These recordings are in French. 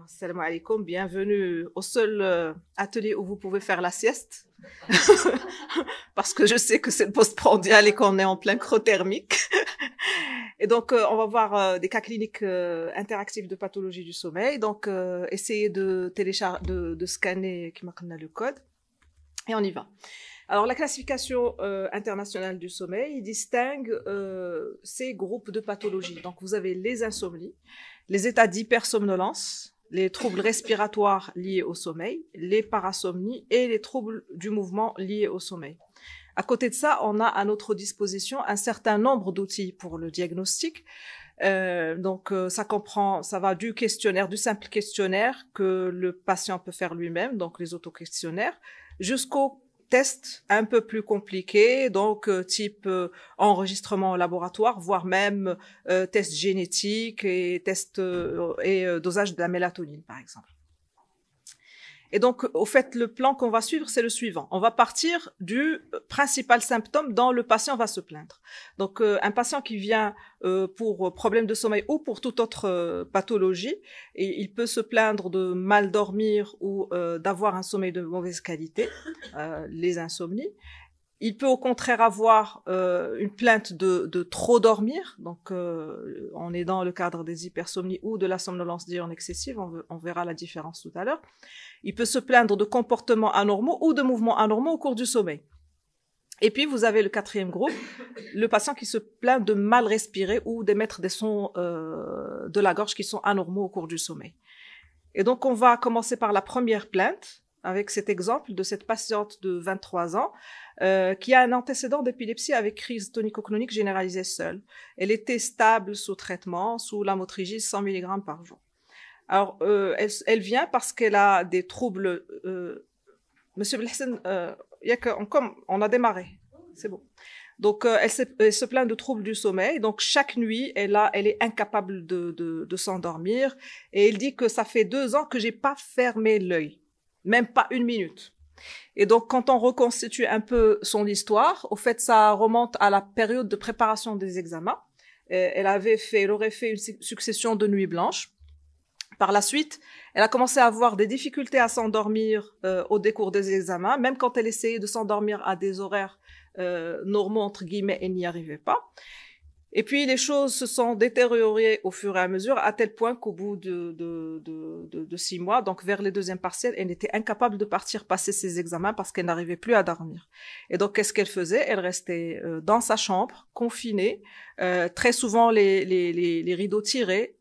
Salam alaikum, bienvenue au seul atelier où vous pouvez faire la sieste. Parce que je sais que c'est le postprandial et qu'on est en plein creux thermique. Et donc, on va voir des cas cliniques interactifs de pathologie du sommeil. Donc, essayez de télécharger, de scanner le code. Et on y va. Alors, la classification internationale du sommeil distingue ces groupes de pathologies. Donc, vous avez les insomnies, les états d'hypersomnolence, les troubles respiratoires liés au sommeil, les parasomnies et les troubles du mouvement liés au sommeil. À côté de ça, on a à notre disposition un certain nombre d'outils pour le diagnostic. Ça va du questionnaire, du simple questionnaire que le patient peut faire lui-même, donc les autoquestionnaires, jusqu'au tests un peu plus compliqués, donc type enregistrement au laboratoire, voire même tests génétiques et tests dosage de la mélatonine, par exemple. Et donc, au fait, le plan qu'on va suivre, c'est le suivant. On va partir du principal symptôme dont le patient va se plaindre. Donc, un patient qui vient pour problème de sommeil ou pour toute autre pathologie, et il peut se plaindre de mal dormir ou d'avoir un sommeil de mauvaise qualité, les insomnies. Il peut au contraire avoir une plainte de trop dormir, donc on est dans le cadre des hypersomnies ou de la somnolence diurne excessive, on verra la différence tout à l'heure. Il peut se plaindre de comportements anormaux ou de mouvements anormaux au cours du sommeil. Et puis vous avez le quatrième groupe, le patient qui se plaint de mal respirer ou d'émettre des sons de la gorge qui sont anormaux au cours du sommeil. Et donc on va commencer par la première plainte, avec cet exemple de cette patiente de 23 ans qui a un antécédent d'épilepsie avec crise tonico-clonique généralisée seule. Elle était stable sous traitement, sous lamotrigine 100 mg par jour. Alors, elle vient parce qu'elle a des troubles... Monsieur Belhassan, on a démarré, c'est bon. Donc, elle se plaint de troubles du sommeil. Donc, chaque nuit, elle est incapable de s'endormir. Et elle dit que ça fait 2 ans que j'ai pas fermé l'œil. Même pas 1 minute. Et donc, quand on reconstitue un peu son histoire, au fait, ça remonte à la période de préparation des examens. Elle aurait fait une succession de nuits blanches. Par la suite, elle a commencé à avoir des difficultés à s'endormir au décours des examens. Même quand elle essayait de s'endormir à des horaires normaux, entre guillemets, elle n'y arrivait pas. Et puis, les choses se sont détériorées au fur et à mesure, à tel point qu'au bout de 6 mois, donc vers les deuxièmes partiels, elle était incapable de partir passer ses examens parce qu'elle n'arrivait plus à dormir. Et donc, qu'est-ce qu'elle faisait? Elle restait dans sa chambre, confinée, très souvent les rideaux tirés,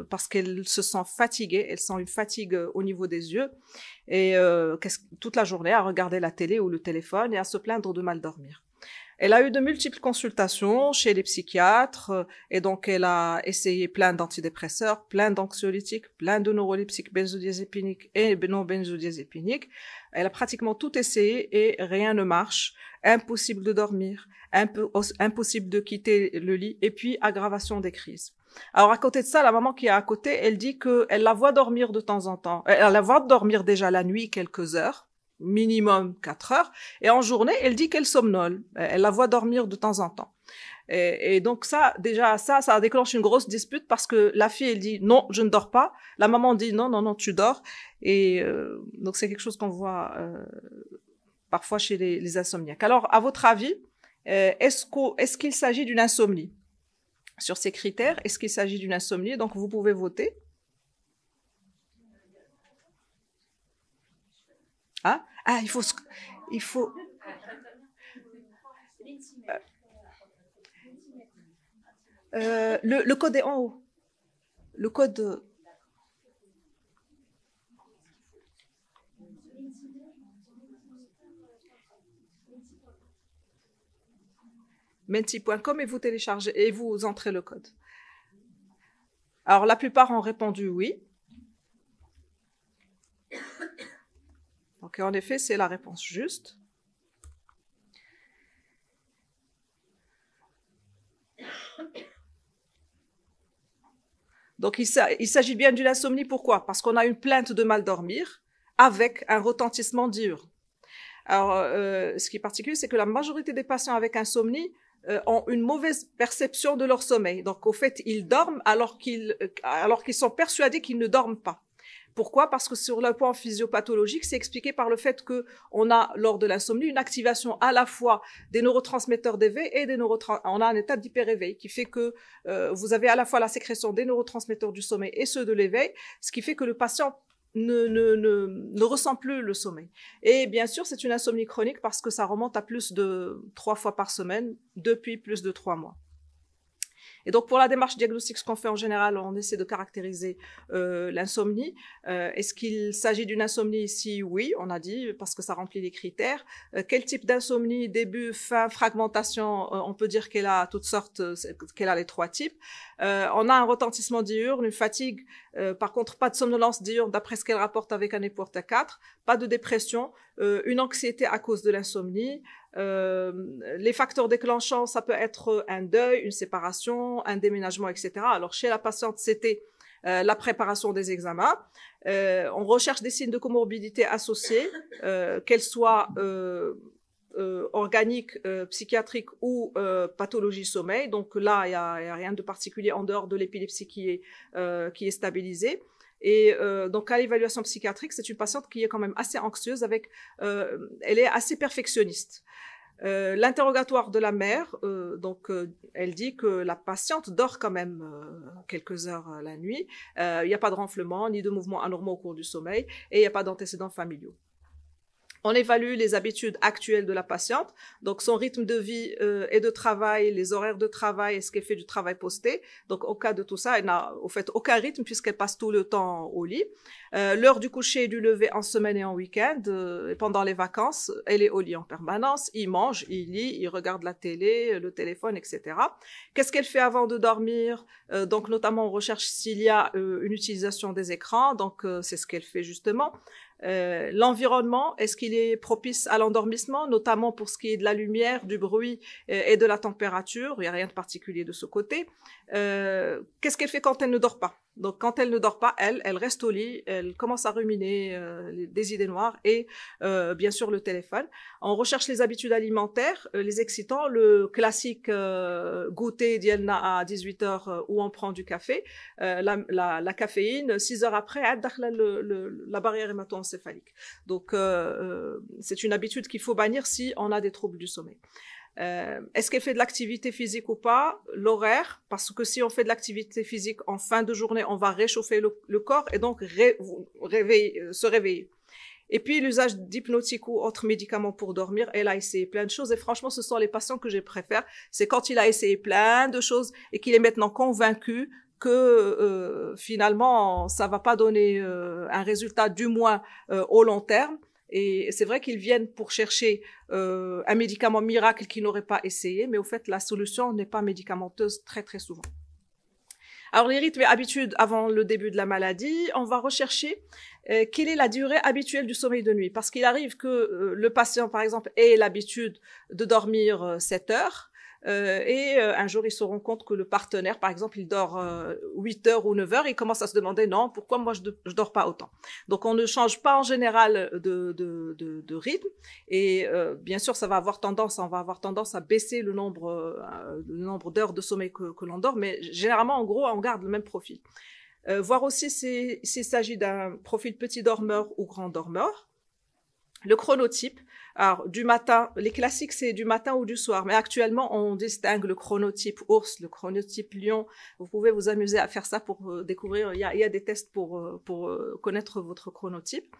parce qu'elle se sent fatiguée, elle sent une fatigue au niveau des yeux, et toute la journée à regarder la télé ou le téléphone et à se plaindre de mal dormir. Elle a eu de multiples consultations chez les psychiatres et donc elle a essayé plein d'antidépresseurs, plein d'anxiolytiques, plein de neuroleptiques benzodiazépiniques et non benzodiazépiniques. Elle a pratiquement tout essayé et rien ne marche. Impossible de dormir, impossible de quitter le lit et puis aggravation des crises. Alors à côté de ça, la maman qui est à côté, elle dit qu'elle la voit dormir de temps en temps. Elle la voit dormir déjà la nuit quelques heures. Minimum 4 heures, et en journée, elle dit qu'elle somnole. Elle la voit dormir de temps en temps. Et donc ça déclenche une grosse dispute parce que la fille, elle dit non, je ne dors pas. La maman dit non, tu dors. Et donc c'est quelque chose qu'on voit parfois chez les insomniaques. Alors, à votre avis, est-ce qu'il s'agit d'une insomnie? Sur ces critères, est-ce qu'il s'agit d'une insomnie? Donc, vous pouvez voter. Ah, il faut. Le code est en haut. Le code. Menti.com et vous téléchargez et vous entrez le code. Alors, la plupart ont répondu oui. Donc, en effet, c'est la réponse juste. Donc, il s'agit bien d'une insomnie. Pourquoi? Parce qu'on a une plainte de mal dormir avec un retentissement diurne. Alors, ce qui est particulier, c'est que la majorité des patients avec insomnie ont une mauvaise perception de leur sommeil. Donc, au fait, ils dorment alors qu'ils sont persuadés qu'ils ne dorment pas. Pourquoi? Parce que sur le plan physiopathologique, c'est expliqué par le fait que on a, lors de l'insomnie, une activation à la fois des neurotransmetteurs d'éveil et on a un état d'hyperéveil qui fait que vous avez à la fois la sécrétion des neurotransmetteurs du sommeil et ceux de l'éveil, ce qui fait que le patient ne ressent plus le sommeil. Et bien sûr, c'est une insomnie chronique parce que ça remonte à plus de 3 fois par semaine depuis plus de 3 mois. Et donc, pour la démarche diagnostique, ce qu'on fait en général, on essaie de caractériser l'insomnie. Est-ce qu'il s'agit d'une insomnie ici? Oui, on a dit, parce que ça remplit les critères. Quel type d'insomnie? Début, fin, fragmentation? On peut dire qu'elle a toutes sortes, qu'elle a les 3 types. On a un retentissement diurne, une fatigue. Par contre, pas de somnolence diurne, d'après ce qu'elle rapporte avec un Epworth 4. Pas de dépression. Une anxiété à cause de l'insomnie. Les facteurs déclenchants, ça peut être un deuil, une séparation, un déménagement, etc. Alors, chez la patiente, c'était la préparation des examens. On recherche des signes de comorbidité associés, qu'elles soient organiques, psychiatriques ou pathologie sommeil. Donc là, il y a rien de particulier en dehors de l'épilepsie qui est stabilisée. Et donc à l'évaluation psychiatrique, c'est une patiente qui est quand même assez anxieuse, elle est assez perfectionniste. L'interrogatoire de la mère, elle dit que la patiente dort quand même quelques heures la nuit. Il n'y a pas de renflement ni de mouvements anormaux au cours du sommeil et il n'y a pas d'antécédents familiaux. On évalue les habitudes actuelles de la patiente, donc son rythme de vie et de travail, les horaires de travail, est-ce qu'elle fait du travail posté. Donc au cas de tout ça, elle n'a au fait aucun rythme puisqu'elle passe tout le temps au lit. L'heure du coucher et du lever en semaine et en week-end, et pendant les vacances, elle est au lit en permanence, il mange, il lit, il regarde la télé, le téléphone, etc. Qu'est-ce qu'elle fait avant de dormir? Donc notamment on recherche s'il y a une utilisation des écrans, donc c'est ce qu'elle fait justement. L'environnement, est-ce qu'il est propice à l'endormissement, notamment pour ce qui est de la lumière, du bruit et de la température? Il n'y a rien de particulier de ce côté. Qu'est-ce qu'elle fait quand elle ne dort pas? Donc, quand elle ne dort pas, elle reste au lit, elle commence à ruminer des idées noires et bien sûr le téléphone. On recherche les habitudes alimentaires, les excitants, le classique goûter d'Yelna à 18h où on prend du café, la caféine, 6 heures après, la barrière hémato-encéphalique. Donc, c'est une habitude qu'il faut bannir si on a des troubles du sommeil. Est-ce qu'elle fait de l'activité physique ou pas? L'horaire, parce que si on fait de l'activité physique en fin de journée, on va réchauffer le corps et donc se réveiller. Et puis l'usage d'hypnotiques ou autres médicaments pour dormir, elle a essayé plein de choses et franchement ce sont les patients que je préfère, c'est quand il a essayé plein de choses et qu'il est maintenant convaincu que finalement ça va pas donner un résultat du moins au long terme. Et c'est vrai qu'ils viennent pour chercher un médicament miracle qu'ils n'auraient pas essayé, mais au fait, la solution n'est pas médicamenteuse très, très souvent. Alors, les rythmes et habitudes avant le début de la maladie, on va rechercher quelle est la durée habituelle du sommeil de nuit. Parce qu'il arrive que le patient, par exemple, ait l'habitude de dormir 7 heures, et un jour, il se rend compte que le partenaire, par exemple, il dort 8 heures ou 9 heures, il commence à se demander, non, pourquoi moi je dors pas autant? Donc, on ne change pas en général de rythme et bien sûr, on va avoir tendance à baisser le nombre d'heures de sommeil que l'on dort, mais généralement, en gros, on garde le même profil. Voir aussi s'il s'agit d'un profil petit dormeur ou grand dormeur. Le chronotype, alors du matin, les classiques c'est du matin ou du soir, mais actuellement on distingue le chronotype ours, le chronotype lion. Vous pouvez vous amuser à faire ça pour découvrir, il y a des tests pour connaître votre chronotype.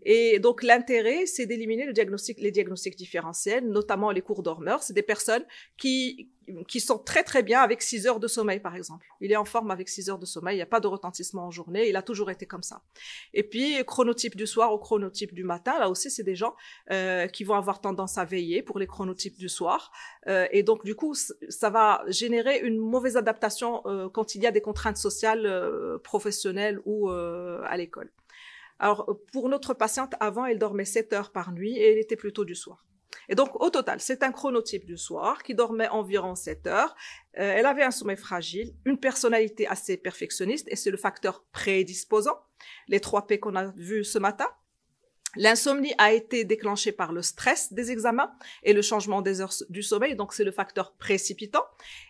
Et donc l'intérêt c'est d'éliminer les diagnostics différentiels, notamment les courts dormeurs. C'est des personnes qui sont très très bien avec 6 heures de sommeil par exemple. Il est en forme avec 6 heures de sommeil, il n'y a pas de retentissement en journée, il a toujours été comme ça. Et puis chronotype du soir ou chronotype du matin, là aussi c'est des gens qui vont avoir tendance à veiller pour les chronotypes du soir. Et donc du coup ça va générer une mauvaise adaptation quand il y a des contraintes sociales, professionnelles ou à l'école. Alors pour notre patiente, avant elle dormait 7 heures par nuit et elle était plutôt du soir. Et donc, au total, c'est un chronotype du soir qui dormait environ 7 heures. Elle avait un sommeil fragile, une personnalité assez perfectionniste, et c'est le facteur prédisposant, les 3 P qu'on a vus ce matin. L'insomnie a été déclenchée par le stress des examens et le changement des heures du sommeil, donc c'est le facteur précipitant.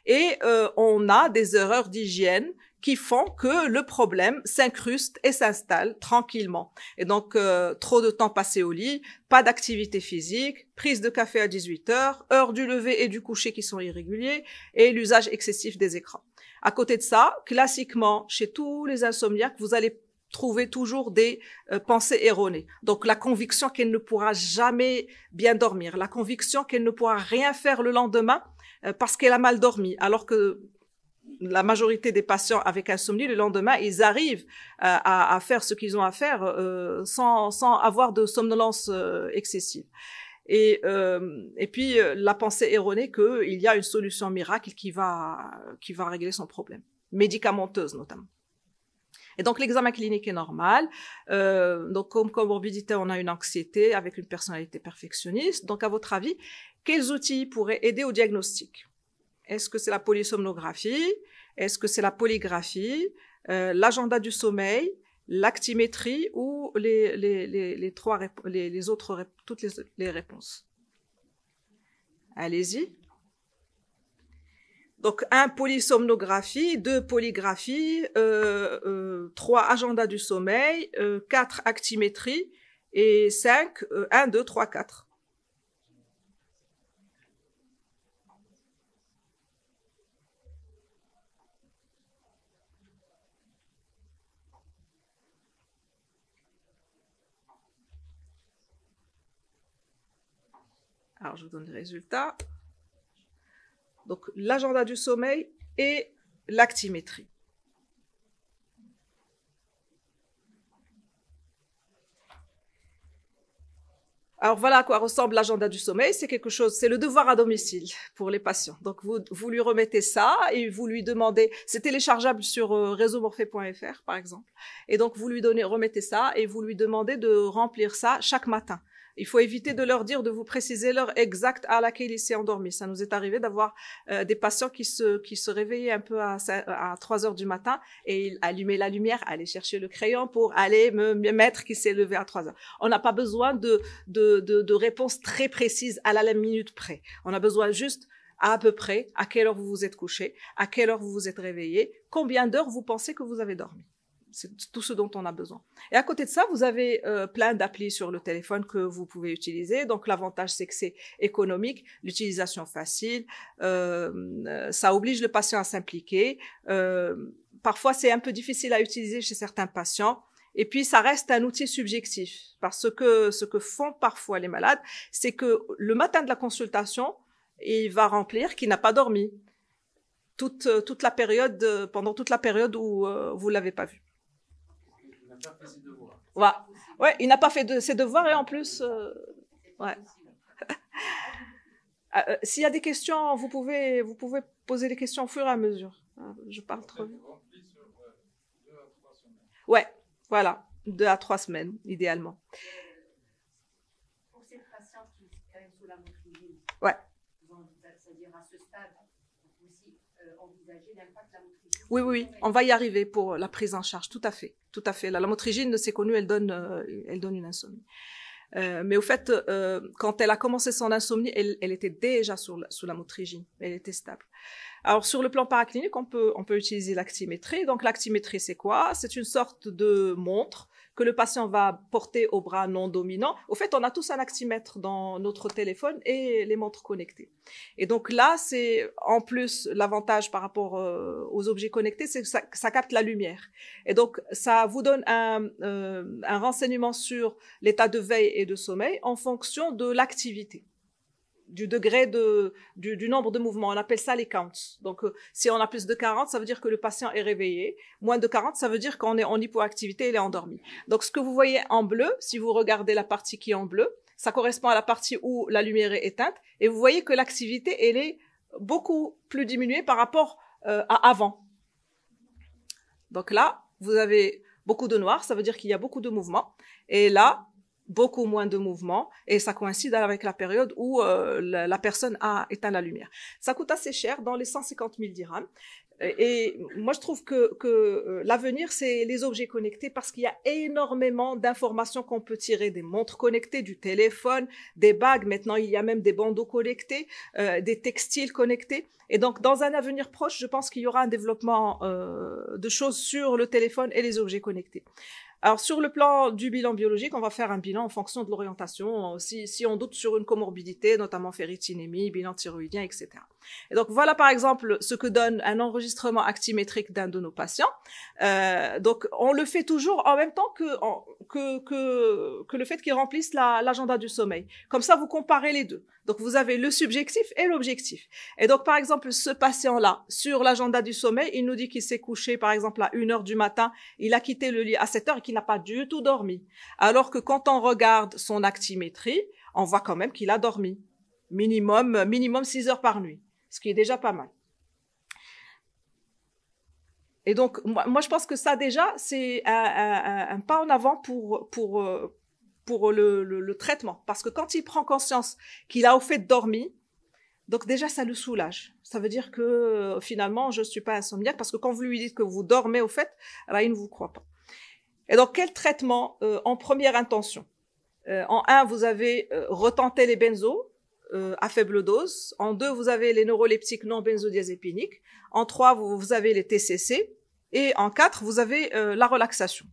Et on a des erreurs d'hygiène qui font que le problème s'incruste et s'installe tranquillement. Et donc, trop de temps passé au lit, pas d'activité physique, prise de café à 18 heures, heures du lever et du coucher qui sont irréguliers, et l'usage excessif des écrans. À côté de ça, classiquement, chez tous les insomniaques, vous allez trouver toujours des pensées erronées. Donc, la conviction qu'elle ne pourra jamais bien dormir, la conviction qu'elle ne pourra rien faire le lendemain parce qu'elle a mal dormi, alors que la majorité des patients avec insomnie, le lendemain, ils arrivent à faire ce qu'ils ont à faire sans avoir de somnolence excessive. Et puis, la pensée erronée qu'il y a une solution miracle qui va régler son problème, médicamenteuse notamment. Et donc, l'examen clinique est normal. Donc, comme comorbidité, on a une anxiété avec une personnalité perfectionniste. Donc, à votre avis, quels outils pourraient aider au diagnostic? Est-ce que c'est la polysomnographie? Est-ce que c'est la polygraphie? L'agenda du sommeil? L'actimétrie? Ou toutes les réponses? Allez-y. Donc, 1, polysomnographie, 2, polygraphie, 3, agenda du sommeil, 4, actimétrie, et 5, 1, 2, 3, 4. Alors, je vous donne les résultats. Donc, l'agenda du sommeil et l'actimétrie. Alors, voilà à quoi ressemble l'agenda du sommeil. C'est quelque chose, c'est le devoir à domicile pour les patients. Donc, vous lui remettez ça et vous lui demandez, c'est téléchargeable sur réseaumorphée.fr, par exemple. Et donc, vous lui remettez ça et vous lui demandez de remplir ça chaque matin. Il faut éviter de leur dire de vous préciser l'heure exacte à laquelle il s'est endormi. Ça nous est arrivé d'avoir des patients qui se réveillaient un peu à 3 heures du matin et ils allumaient la lumière, allaient chercher le crayon pour aller me mettre qu'il s'est levé à 3 heures. On n'a pas besoin de réponses très précises à la minute près. On a besoin juste à peu près à quelle heure vous vous êtes couché, à quelle heure vous vous êtes réveillé, combien d'heures vous pensez que vous avez dormi. C'est tout ce dont on a besoin. Et à côté de ça, vous avez plein d'applis sur le téléphone que vous pouvez utiliser. Donc, l'avantage, c'est que c'est économique, l'utilisation facile, ça oblige le patient à s'impliquer. Parfois, c'est un peu difficile à utiliser chez certains patients. Et puis, ça reste un outil subjectif. Parce que ce que font parfois les malades, c'est que le matin de la consultation, il va remplir qu'il n'a pas dormi toute la période, pendant toute la période où vous l'avez pas vu. Ouais, il n'a pas fait ses devoirs et en plus, ouais. S'il y a des questions, vous pouvez poser des questions au fur et à mesure. Je parle trop vite. Ouais, voilà, 2 à 3 semaines, idéalement. Pour ces patients qui sont quand même sous la motrigine, ouais. C'est-à-dire à ce stade, on peut aussi envisager l'impact de la motrigine. Oui, on va y arriver pour la prise en charge, tout à fait. La lamotrigine, c'est connu, elle donne une insomnie. Mais au fait, quand elle a commencé son insomnie, elle était déjà sous la motrigine, elle était stable. Alors, sur le plan paraclinique, on peut utiliser l'actimétrie. Donc, l'actimétrie, c'est quoi? C'est une sorte de montre que le patient va porter au bras non dominant. Au fait, on a tous un actimètre dans notre téléphone et les montres connectées. Et donc là, c'est en plus l'avantage par rapport aux objets connectés, c'est que ça capte la lumière. Et donc, ça vous donne un renseignement sur l'état de veille et de sommeil en fonction de l'activité, du degré du nombre de mouvements. On appelle ça les counts. Donc, si on a plus de 40, ça veut dire que le patient est réveillé. Moins de 40, ça veut dire qu'on est en hypoactivité, il est endormi. Donc, ce que vous voyez en bleu, si vous regardez la partie qui est en bleu, ça correspond à la partie où la lumière est éteinte. Et vous voyez que l'activité, elle est beaucoup plus diminuée par rapport à avant. Donc là, vous avez beaucoup de noir, ça veut dire qu'il y a beaucoup de mouvements. Et là, beaucoup moins de mouvements, et ça coïncide avec la période où la personne a éteint la lumière. Ça coûte assez cher, dans les 150 000 dirhams. Et moi, je trouve que l'avenir, c'est les objets connectés parce qu'il y a énormément d'informations qu'on peut tirer des montres connectées, du téléphone, des bagues. Maintenant, il y a même des bandeaux connectés, des textiles connectés. Et donc, dans un avenir proche, je pense qu'il y aura un développement de choses sur le téléphone et les objets connectés. Alors, sur le plan du bilan biologique, on va faire un bilan en fonction de l'orientation, si on doute sur une comorbidité, notamment ferritinémie, bilan thyroïdien, etc. Et donc, voilà par exemple ce que donne un enregistrement actimétrique d'un de nos patients. Donc, on le fait toujours en même temps que le fait qu'il remplisse l'agenda du sommeil. Comme ça, vous comparez les deux. Donc, vous avez le subjectif et l'objectif. Et donc, par exemple, ce patient-là, sur l'agenda du sommeil, il nous dit qu'il s'est couché, par exemple, à 1h du matin, il a quitté le lit à 7h et qu'il n'a pas du tout dormi. Alors que quand on regarde son actimétrie, on voit quand même qu'il a dormi. Minimum 6 heures par nuit, ce qui est déjà pas mal. Et donc, moi je pense que ça, déjà, c'est un pas en avant pour le traitement. Parce que quand il prend conscience qu'il a au fait dormi, donc déjà, ça le soulage. Ça veut dire que finalement, je ne suis pas insomniaque parce que quand vous lui dites que vous dormez au fait, là, il ne vous croit pas. Et donc, quel traitement en première intention? En 1, vous avez retenté les benzos à faible dose. En 2, vous avez les neuroleptiques non benzodiazépiniques. En 3, vous avez les TCC. Et en 4, vous avez la relaxation.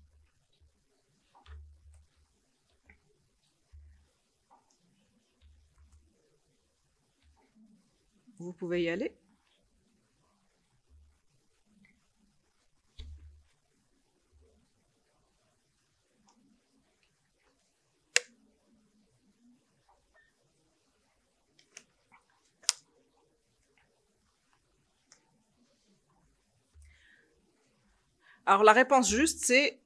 Vous pouvez y aller. Alors, la réponse juste, c'est,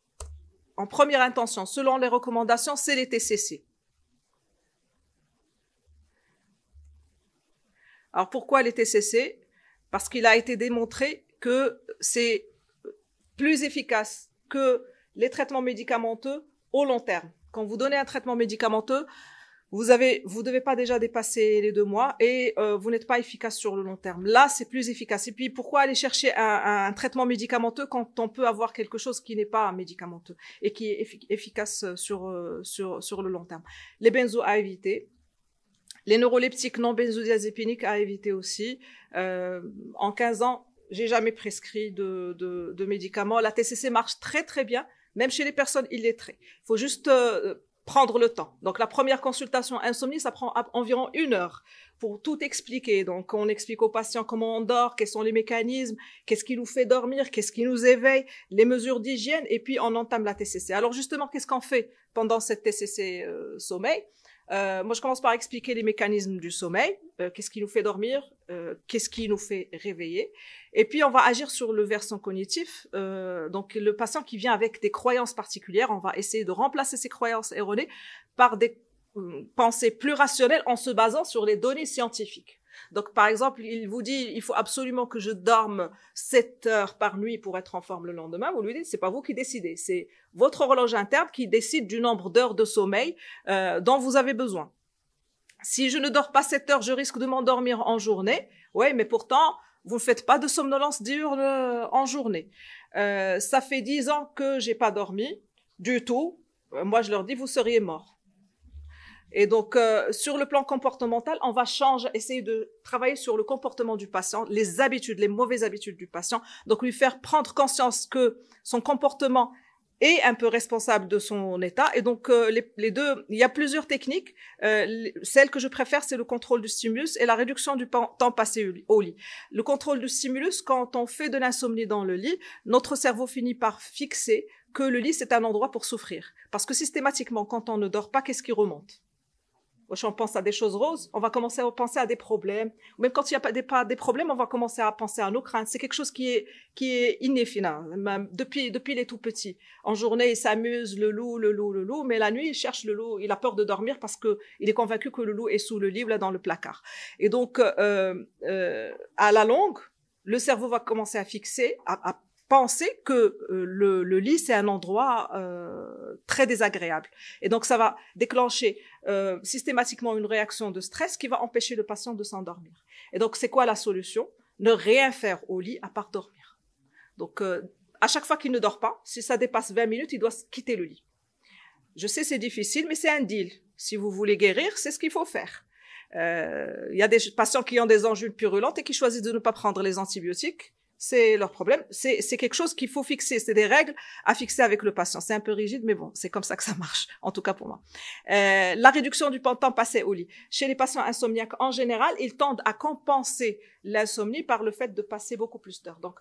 en première intention, selon les recommandations, c'est les TCC. Alors, pourquoi les TCC? Parce qu'il a été démontré que c'est plus efficace que les traitements médicamenteux au long terme. Quand vous donnez un traitement médicamenteux, vous devez pas déjà dépasser les 2 mois et vous n'êtes pas efficace sur le long terme. Là, c'est plus efficace. Et puis, pourquoi aller chercher un traitement médicamenteux quand on peut avoir quelque chose qui n'est pas médicamenteux et qui est efficace sur le long terme? Les benzos à éviter. Les neuroleptiques non benzodiazépiniques à éviter aussi. En 15 ans, j'ai jamais prescrit de médicaments. La TCC marche très très bien, même chez les personnes illettrées. Il faut juste prendre le temps. Donc la première consultation insomnie, ça prend environ 1 heure pour tout expliquer. Donc on explique aux patients comment on dort, quels sont les mécanismes, qu'est-ce qui nous fait dormir, qu'est-ce qui nous éveille, les mesures d'hygiène, et puis on entame la TCC. Alors justement, qu'est-ce qu'on fait pendant cette TCC sommeil? Moi, je commence par expliquer les mécanismes du sommeil, qu'est-ce qui nous fait dormir, qu'est-ce qui nous fait réveiller. Et puis, on va agir sur le versant cognitif. Donc, le patient qui vient avec des croyances particulières, on va essayer de remplacer ces croyances erronées par des pensées plus rationnelles en se basant sur les données scientifiques. Donc, par exemple, il vous dit, il faut absolument que je dorme 7 heures par nuit pour être en forme le lendemain. Vous lui dites, c'est pas vous qui décidez, c'est votre horloge interne qui décide du nombre d'heures de sommeil dont vous avez besoin. Si je ne dors pas 7 heures, je risque de m'endormir en journée. Oui, mais pourtant, vous ne faites pas de somnolence diurne en journée. Ça fait 10 ans que j'ai pas dormi du tout. Moi, je leur dis, vous seriez mort. Et donc, sur le plan comportemental, on va essayer de travailler sur le comportement du patient, les habitudes, les mauvaises habitudes du patient. Donc, lui faire prendre conscience que son comportement est un peu responsable de son état. Et donc, les deux, il y a plusieurs techniques. Celle que je préfère, c'est le contrôle du stimulus et la réduction du temps passé au lit. Le contrôle du stimulus, quand on fait de l'insomnie dans le lit, notre cerveau finit par fixer que le lit, c'est un endroit pour souffrir. Parce que systématiquement, quand on ne dort pas, qu'est-ce qui remonte? On pense à des choses roses, on va commencer à penser à des problèmes. Même quand il n'y a pas des problèmes, on va commencer à penser à nos craintes. C'est quelque chose qui est inné, finalement, depuis les tout petits. En journée, il s'amuse, le loup, mais la nuit, il cherche le loup. Il a peur de dormir parce que il est convaincu que le loup est sous le lit ou là dans le placard. Et donc, à la longue, le cerveau va commencer à fixer, à penser que le lit, c'est un endroit très désagréable. Et donc, ça va déclencher systématiquement une réaction de stress qui va empêcher le patient de s'endormir. Et donc, c'est quoi la solution? ne rien faire au lit à part dormir. Donc, à chaque fois qu'il ne dort pas, si ça dépasse 20 minutes, il doit quitter le lit. Je sais, c'est difficile, mais c'est un deal. Si vous voulez guérir, c'est ce qu'il faut faire. Il y a des patients qui ont des angines purulentes et qui choisissent de ne pas prendre les antibiotiques. C'est leur problème. C'est quelque chose qu'il faut fixer. C'est des règles à fixer avec le patient. C'est un peu rigide, mais bon, c'est comme ça que ça marche, en tout cas pour moi. La réduction du temps passé au lit. Chez les patients insomniaques, en général, ils tendent à compenser l'insomnie par le fait de passer beaucoup plus d'heures. Donc,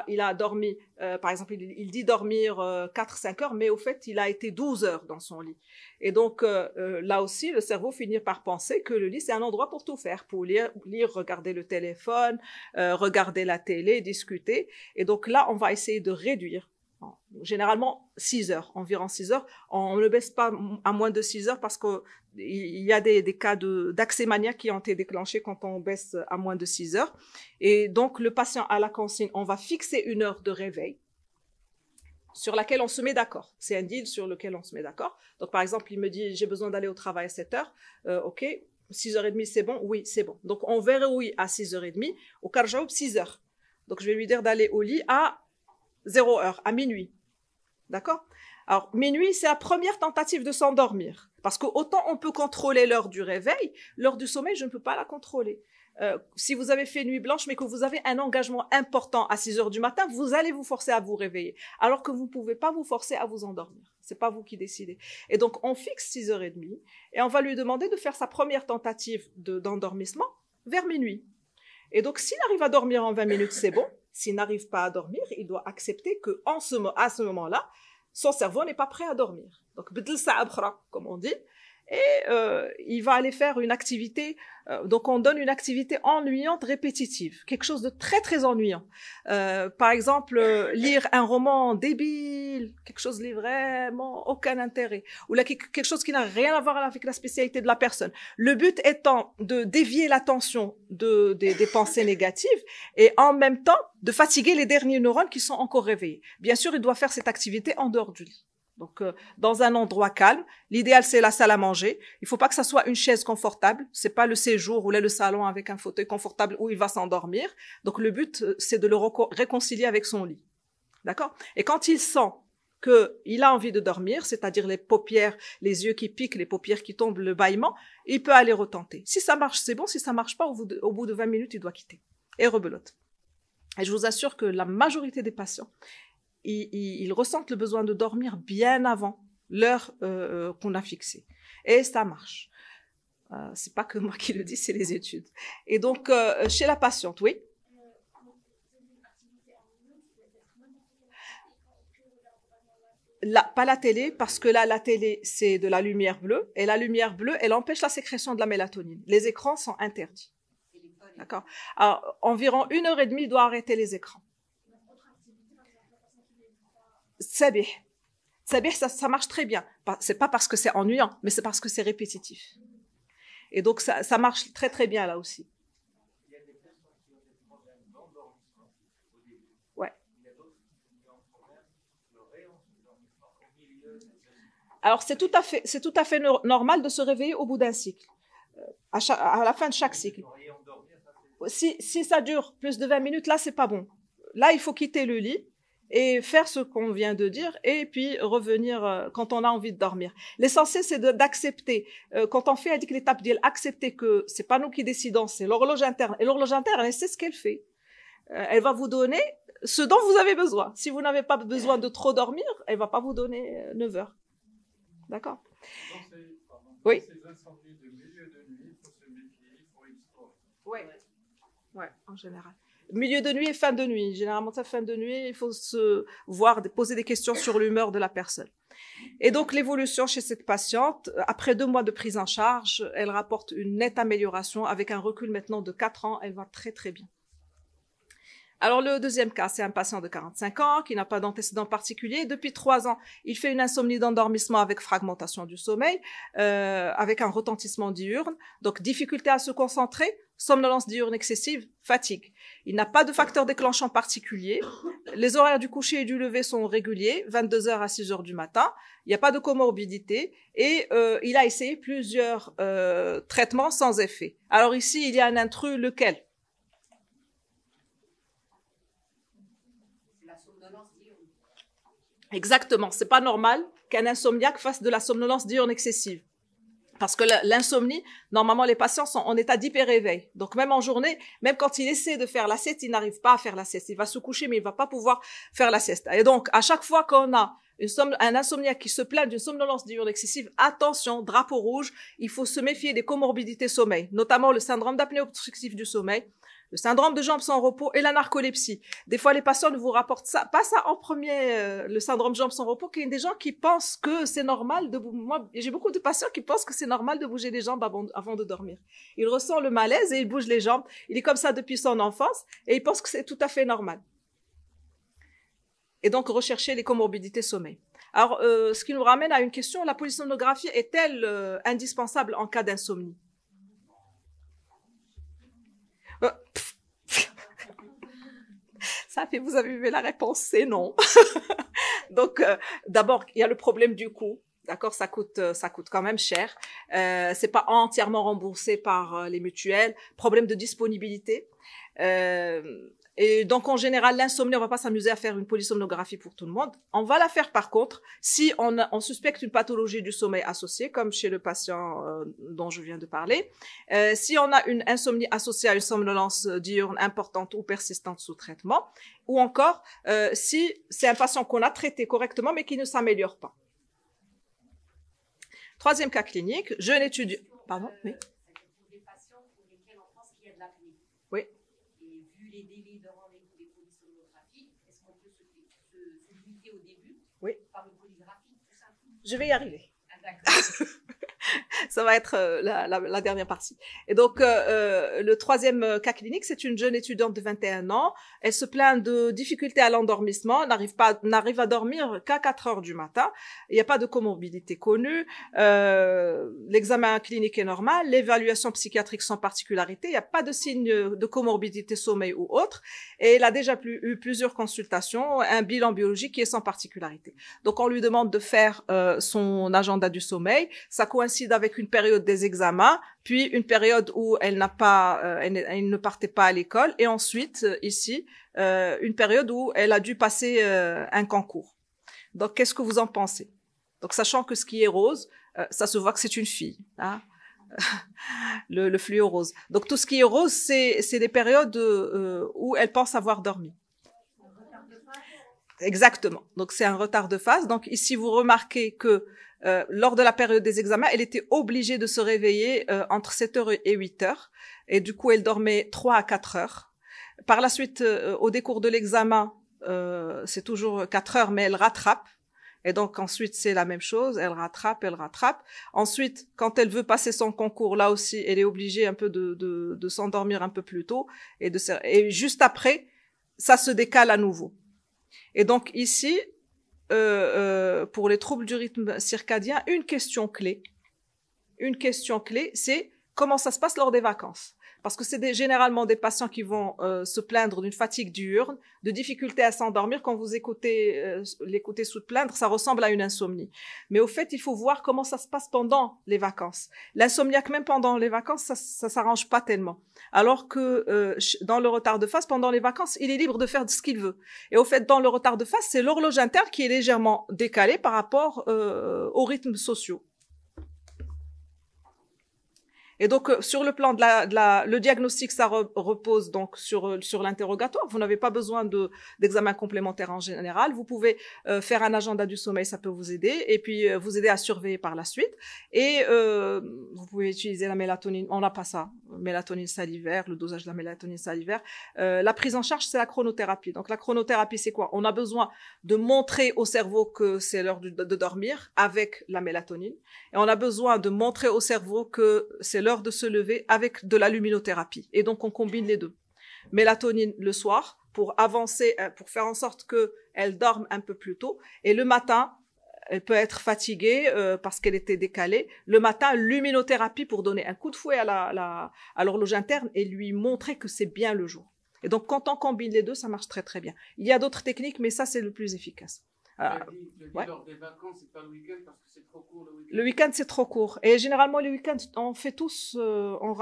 il a dormi, par exemple, il dit dormir 4-5 heures, mais au fait, il a été 12 heures dans son lit. Et donc, là aussi, le cerveau finit par penser que le lit, c'est un endroit pour tout faire, pour lire, regarder le téléphone, regarder la télé, discuter. Et donc là, on va essayer de réduire. Généralement 6 heures, environ 6 heures. On ne baisse pas à moins de 6 heures parce qu'il y a des cas d'axémania qui ont été déclenchés quand on baisse à moins de 6 heures. Et donc, le patient à la consigne, on va fixer une heure de réveil sur laquelle on se met d'accord. C'est un deal sur lequel on se met d'accord. Donc, par exemple, il me dit, j'ai besoin d'aller au travail à 7 heures. OK, 6h30, c'est bon? Oui, c'est bon. Donc, on verrouille à 6h30. Au Karjaoub, 6 heures. Donc, je vais lui dire d'aller au lit à 0 heure, à minuit. D'accord? Alors, minuit, c'est la première tentative de s'endormir. Parce que autant on peut contrôler l'heure du réveil, l'heure du sommeil, je ne peux pas la contrôler. Si vous avez fait nuit blanche, mais que vous avez un engagement important à 6 heures du matin, vous allez vous forcer à vous réveiller. Alors que vous ne pouvez pas vous forcer à vous endormir. C'est pas vous qui décidez. Et donc, on fixe 6h30 et on va lui demander de faire sa première tentative d'endormissement vers minuit. Et donc, s'il arrive à dormir en 20 minutes, c'est bon. S'il n'arrive pas à dormir, il doit accepter que à ce moment-là, son cerveau n'est pas prêt à dormir. Donc, bedel sa'abra, comme on dit. Et il va aller faire une activité, donc on donne une activité ennuyante, répétitive, quelque chose de très très ennuyant. Par exemple, lire un roman débile, quelque chose qui n'a vraiment aucun intérêt, ou là quelque chose qui n'a rien à voir avec la spécialité de la personne. Le but étant de dévier l'attention des pensées négatives et en même temps de fatiguer les derniers neurones qui sont encore réveillés. Bien sûr, il doit faire cette activité en dehors du lit. Donc, dans un endroit calme. L'idéal, c'est la salle à manger. Il faut pas que ça soit une chaise confortable. C'est pas le séjour ou là, le salon avec un fauteuil confortable où il va s'endormir. Donc, le but, c'est de le réconcilier avec son lit. D'accord? Et quand il sent qu'il a envie de dormir, c'est-à-dire les paupières, les yeux qui piquent, les paupières qui tombent, le bâillement, il peut aller retenter. Si ça marche, c'est bon. Si ça marche pas, au bout de 20 minutes, il doit quitter. Et rebelote. Et je vous assure que la majorité des patients, ils ressentent le besoin de dormir bien avant l'heure qu'on a fixée. Et ça marche. C'est pas que moi qui le dis, c'est les études. Et donc, chez la patiente, oui. Pas la télé, parce que là, la télé, c'est de la lumière bleue. Et la lumière bleue, elle empêche la sécrétion de la mélatonine. Les écrans sont interdits. D'accord? Alors, environ 1h30, il doit arrêter les écrans. Sabih, ça marche très bien. C'est pas parce que c'est ennuyant, mais c'est parce que c'est répétitif. Et donc, ça marche très très bien là aussi. Il y a des personnes qui ont des problèmes d'endormissement au début. Ouais. Il y a d'autres qui ont un problème de réendormissement au milieu. Alors, c'est tout à fait normal de se réveiller au bout d'un cycle. À la fin de chaque cycle. Si ça dure plus de 20 minutes, là, c'est pas bon. Là, il faut quitter le lit et faire ce qu'on vient de dire et puis revenir quand on a envie de dormir. L'essentiel, c'est d'accepter. Quand on fait l'étape d'elle, accepter que c'est pas nous qui décidons, c'est l'horloge interne. Et l'horloge interne, elle sait ce qu'elle fait. Elle va vous donner ce dont vous avez besoin. Si vous n'avez pas besoin de trop dormir, elle va pas vous donner 9 heures. D'accord? Oui. Ces incendies de milieu de nuit, il faut se méfier, il faut explorer. Oui. Ouais, en général. Milieu de nuit et fin de nuit. Généralement, ça, fin de nuit, il faut poser des questions sur l'humeur de la personne. Et donc, l'évolution chez cette patiente, après 2 mois de prise en charge, elle rapporte une nette amélioration avec un recul maintenant de 4 ans. Elle va très, très bien. Alors, le deuxième cas, c'est un patient de 45 ans qui n'a pas d'antécédent particulier. Depuis 3 ans, il fait une insomnie d'endormissement avec fragmentation du sommeil, avec un retentissement diurne, donc difficulté à se concentrer, somnolence diurne excessive, fatigue. Il n'a pas de facteur déclenchant particulier. Les horaires du coucher et du lever sont réguliers, 22h à 6h du matin. Il n'y a pas de comorbidité et il a essayé plusieurs traitements sans effet. Alors ici, il y a un intrus, lequel? Exactement. C'est pas normal qu'un insomniaque fasse de la somnolence diurne excessive. Parce que l'insomnie, normalement, les patients sont en état d'hyper-éveil. Donc, même en journée, même quand il essaie de faire la sieste, il n'arrive pas à faire la sieste. Il va se coucher, mais il va pas pouvoir faire la sieste. Et donc, à chaque fois qu'on a un insomniaque qui se plaint d'une somnolence diurne excessive, attention, drapeau rouge, il faut se méfier des comorbidités sommeil, notamment le syndrome d'apnée obstructive du sommeil, le syndrome de jambes sans repos et la narcolepsie. Des fois, les patients ne vous rapportent ça, pas ça en premier, le syndrome de jambes sans repos, qu'il y a des gens qui pensent que c'est normal de bouger. Moi, j'ai beaucoup de patients qui pensent que c'est normal de bouger les jambes avant de dormir. Il ressent le malaise et il bouge les jambes. Il est comme ça depuis son enfance et il pense que c'est tout à fait normal. Et donc, rechercher les comorbidités sommeil. Alors, ce qui nous ramène à une question, la polysomnographie est-elle indispensable en cas d'insomnie? Ça fait, vous avez vu la réponse, c'est non. Donc, d'abord, il y a le problème du coût. D'accord, ça coûte quand même cher. C'est pas entièrement remboursé par les mutuelles. Problème de disponibilité. Et donc, en général, l'insomnie, on va pas s'amuser à faire une polysomnographie pour tout le monde. On va la faire, par contre, si on suspecte une pathologie du sommeil associée, comme chez le patient dont je viens de parler. Si on a une insomnie associée à une somnolence diurne importante ou persistante sous traitement, ou encore si c'est un patient qu'on a traité correctement, mais qui ne s'améliore pas. Troisième cas clinique, jeune étudiant. Pardon, oui. Des patients pour lesquels on pense qu'il y a de l'apnée. Oui. Et vu les délais de rendez-vous des polysomnographies, est-ce qu'on peut se limiter au début par une polygraphie tout simplement? Je vais y arriver. Ah, d'accord. Ça va être la dernière partie. Et donc, le troisième cas clinique, c'est une jeune étudiante de 21 ans. Elle se plaint de difficultés à l'endormissement, n'arrive à dormir qu'à 4 heures du matin. Il n'y a pas de comorbidité connue. L'examen clinique est normal. L'évaluation psychiatrique sans particularité. Il n'y a pas de signe de comorbidité sommeil ou autre. Et elle a déjà eu plusieurs consultations, un bilan biologique qui est sans particularité. Donc, on lui demande de faire son agenda du sommeil. Ça coïncide avec une période des examens, puis une période où elle ne partait pas à l'école, et ensuite ici une période où elle a dû passer un concours. Donc, qu'est-ce que vous en pensez? Donc, sachant que ce qui est rose, ça se voit que c'est une fille, hein. Le fluo rose. Donc, tout ce qui est rose, c'est des périodes où elle pense avoir dormi. Exactement. Donc, c'est un retard de phase. Donc, ici, vous remarquez que lors de la période des examens, elle était obligée de se réveiller entre 7 heures et 8 heures. Et du coup, elle dormait 3 à 4 heures. Par la suite, au décours de l'examen, c'est toujours 4 heures, mais elle rattrape. Et donc, ensuite, c'est la même chose. Elle rattrape. Ensuite, quand elle veut passer son concours, là aussi, elle est obligée un peu de s'endormir un peu plus tôt. Et juste après, ça se décale à nouveau. Et donc, ici, pour les troubles du rythme circadien, une question clé, c'est comment ça se passe lors des vacances. Parce que c'est généralement des patients qui vont se plaindre d'une fatigue diurne, de difficulté à s'endormir. Quand vous l'écoutez se plaindre, ça ressemble à une insomnie. Mais au fait, il faut voir comment ça se passe pendant les vacances. L'insomniaque, même pendant les vacances, ça s'arrange pas tellement. Alors que dans le retard de phase, pendant les vacances, il est libre de faire ce qu'il veut. Et au fait, dans le retard de phase, c'est l'horloge interne qui est légèrement décalée par rapport aux rythmes sociaux. Et donc, sur le plan le diagnostic, ça repose donc sur l'interrogatoire. Vous n'avez pas besoin d'examen complémentaire en général. Vous pouvez faire un agenda du sommeil, ça peut vous aider, et puis vous aider à surveiller par la suite. Et vous pouvez utiliser la mélatonine. On n'a pas ça, mélatonine salivaire, le dosage de la mélatonine salivaire. La prise en charge, c'est la chronothérapie. Donc, la chronothérapie, c'est quoi? On a besoin de montrer au cerveau que c'est l'heure de dormir avec la mélatonine. Et on a besoin de montrer au cerveau que c'est l'heure de se lever avec de la luminothérapie. Et donc, on combine les deux. Mélatonine le soir pour avancer, pour faire en sorte qu'elle dorme un peu plus tôt. Et le matin, elle peut être fatiguée parce qu'elle était décalée. Le matin, luminothérapie pour donner un coup de fouet à l'horloge interne et lui montrer que c'est bien le jour. Et donc, quand on combine les deux, ça marche très, très bien. Il y a d'autres techniques, mais ça, c'est le plus efficace. Ouais. Lors des vacances, c'est pas le week-end parce que c'est trop court le week-end. Le week-end, c'est trop court. Et généralement, les week-ends, on fait tous, on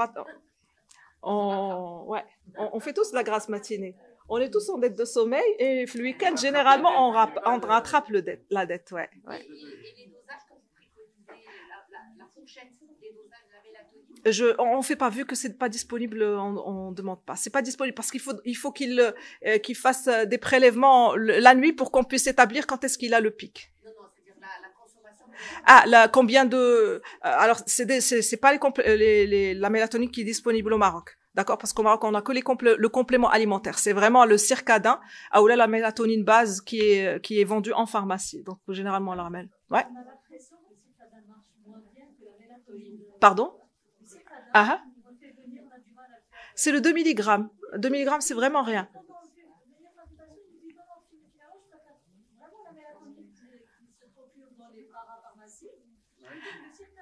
fait tous la grasse matinée. On est tous en dette de sommeil et le week-end, généralement, on rattrape la dette. Ouais. Et les dosages que vous préconisez, la fourchette des dosages de la mélatonine? On fait pas, vu que c'est pas disponible, on demande pas. C'est pas disponible parce qu'il faut qu'il fasse des prélèvements la nuit pour qu'on puisse établir quand est-ce qu'il a le pic. Non, c'est-à-dire la consommation. Combien de, alors c'est pas la mélatonine qui est disponible au Maroc. D'accord? Parce qu'au Maroc, on a que le complément alimentaire. C'est vraiment le circadin, ou là, la mélatonine base qui est vendue en pharmacie. Donc, généralement, on la ramène. Ouais. On a l'impression que le circadin marche moins bien que la mélatonine. Pardon? Le circadin, on fait venir, on a du mal à le faire. C'est le 2 mg. 2 mg, c'est vraiment rien.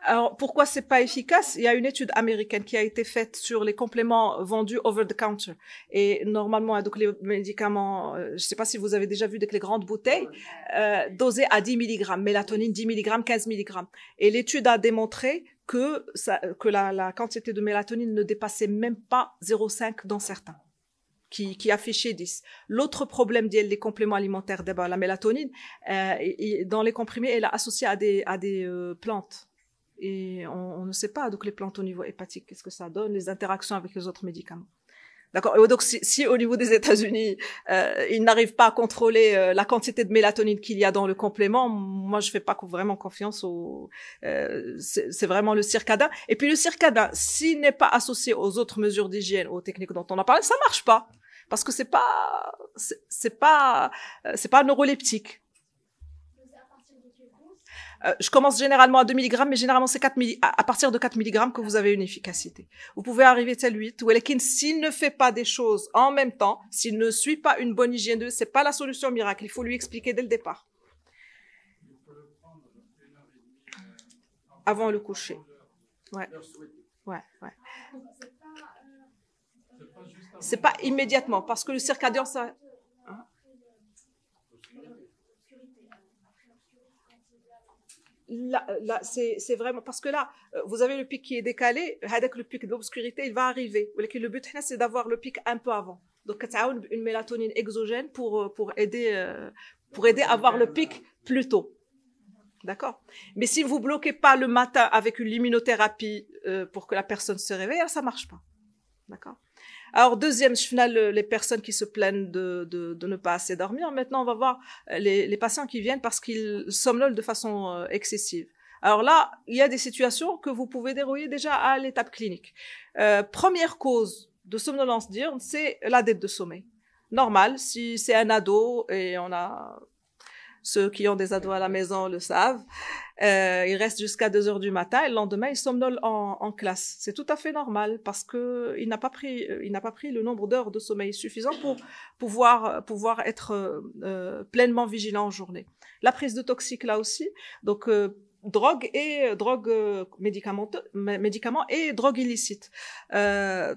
Alors, pourquoi c'est pas efficace? Il y a une étude américaine qui a été faite sur les compléments vendus over the counter. Et normalement, donc les médicaments, je sais pas si vous avez déjà vu avec les grandes bouteilles, dosées à 10 mg, mélatonine 10 mg, 15 mg. Et l'étude a démontré que la quantité de mélatonine ne dépassait même pas 0,5 dans certains, qui affichait 10. L'autre problème des compléments alimentaires, d'abord la mélatonine, dans les comprimés, elle est associée à des plantes. Et on ne sait pas, donc les plantes au niveau hépatique, qu'est-ce que ça donne, les interactions avec les autres médicaments. D'accord. Et donc si au niveau des États-Unis, ils n'arrivent pas à contrôler la quantité de mélatonine qu'il y a dans le complément, moi je fais pas vraiment confiance c'est vraiment le circadin. Et puis le circadin, s'il n'est pas associé aux autres mesures d'hygiène, aux techniques dont on a parlé, ça marche pas, parce que c'est pas neuroleptique. Je commence généralement à 2 mg, mais généralement c'est à partir de 4 mg que vous avez une efficacité. Vous pouvez arriver tel 8, ou s'il ne fait pas des choses en même temps, s'il ne suit pas une bonne hygiène de vie, c'est pas la solution miracle. Il faut lui expliquer dès le départ. Avant le coucher. Ouais. C'est pas immédiatement, parce que le circadien, ça... Là, c'est vraiment parce que là, vous avez le pic qui est décalé, avec le pic de l'obscurité, il va arriver. Le but, c'est d'avoir le pic un peu avant. Donc, une mélatonine exogène pour aider à avoir le pic plus tôt. D'accord? Mais si vous bloquez pas le matin avec une luminothérapie pour que la personne se réveille, ça marche pas. D'accord? Alors, deuxième, les personnes qui se plaignent de ne pas assez dormir. Maintenant, on va voir les patients qui viennent parce qu'ils somnolent de façon excessive. Alors là, il y a des situations que vous pouvez dérouiller déjà à l'étape clinique. Première cause de somnolence diurne, c'est la dette de sommeil. Normal, si c'est un ado, et on a ceux qui ont des ados à la maison le savent, il reste jusqu'à 2h du matin et le lendemain il somnole en classe. C'est tout à fait normal parce que il n'a pas pris le nombre d'heures de sommeil suffisant pour pouvoir être pleinement vigilant en journée. La prise de toxiques là aussi, donc drogue médicaments et drogue illicite.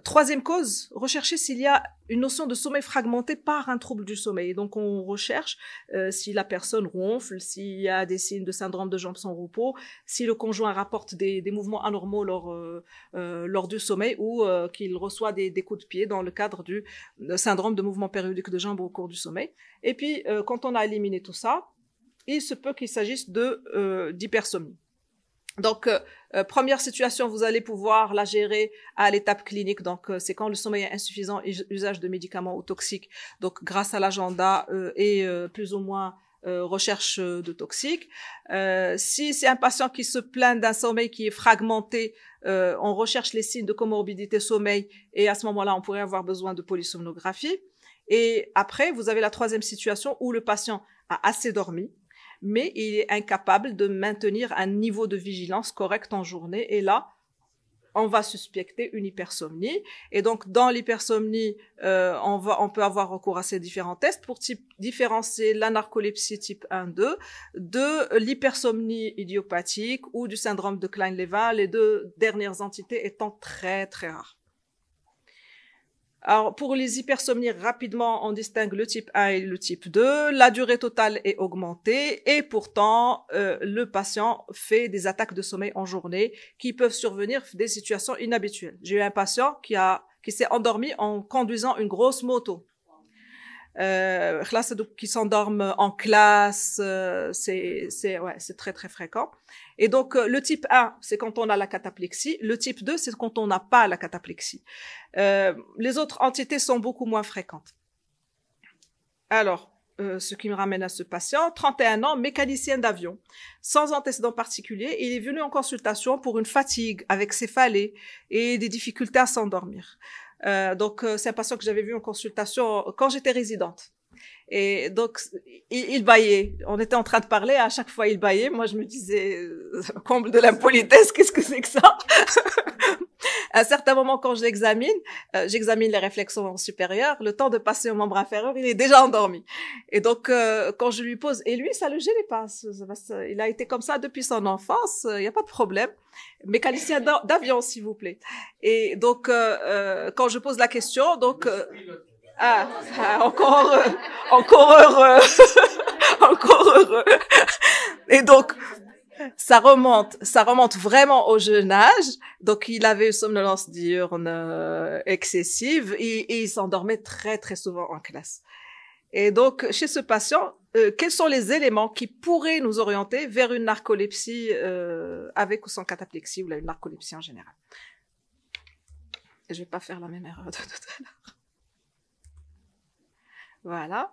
Troisième cause, rechercher s'il y a une notion de sommeil fragmenté par un trouble du sommeil. Donc on recherche si la personne ronfle, s'il y a des signes de syndrome de jambes sans repos, si le conjoint rapporte des mouvements anormaux lors du sommeil ou qu'il reçoit des coups de pied dans le cadre du syndrome de mouvement périodique de jambes au cours du sommeil. Et puis quand on a éliminé tout ça, il se peut qu'il s'agisse d'hypersomnie. Donc, première situation, vous allez pouvoir la gérer à l'étape clinique. Donc, c'est quand le sommeil est insuffisant, usage de médicaments ou toxiques. Donc, grâce à l'agenda et plus ou moins recherche de toxiques. Si c'est un patient qui se plaint d'un sommeil qui est fragmenté, on recherche les signes de comorbidité sommeil et à ce moment-là, on pourrait avoir besoin de polysomnographie. Et après, vous avez la troisième situation où le patient a assez dormi, mais il est incapable de maintenir un niveau de vigilance correct en journée. Et là, on va suspecter une hypersomnie. Et donc, dans l'hypersomnie, on peut avoir recours à ces différents tests pour différencier la narcolepsie type 1-2 de l'hypersomnie idiopathique ou du syndrome de Klein-Levin, les deux dernières entités étant très, très rares. Alors, pour les hypersomnies, rapidement, on distingue le type 1 et le type 2. La durée totale est augmentée et pourtant, le patient fait des attaques de sommeil en journée qui peuvent survenir des situations inhabituelles. J'ai eu un patient qui s'est endormi en conduisant une grosse moto. qui s'endorment en classe, c'est très très fréquent. Et donc le type 1, c'est quand on a la cataplexie. Le type 2, c'est quand on n'a pas la cataplexie. Les autres entités sont beaucoup moins fréquentes. Alors, ce qui me ramène à ce patient, 31 ans, mécanicien d'avion, sans antécédent particulier. Il est venu en consultation pour une fatigue avec céphalée et des difficultés à s'endormir. Donc, c'est un patient que j'avais vu en consultation quand j'étais résidente. Et donc, il bâillait. On était en train de parler, à chaque fois il bâillait. Moi, je me disais, comble de l'impolitesse, qu'est-ce que c'est que ça? À un certain moment, quand j'examine les réflexions supérieures, le temps de passer au membre inférieur, il est déjà endormi. Et donc, quand je lui pose, et lui, ça le gênait pas. Il a été comme ça depuis son enfance, il n'y a pas de problème. Mécanicien d'avion, s'il vous plaît. Et donc, quand je pose la question, donc, encore heureux. Encore heureux. Et donc, ça remonte vraiment au jeune âge. Donc, il avait une somnolence diurne excessive et il s'endormait très, très souvent en classe. Et donc, chez ce patient, quels sont les éléments qui pourraient nous orienter vers une narcolepsie avec ou sans cataplexie ou une narcolepsie en général? Et je vais pas faire la même erreur de tout à l'heure. Voilà.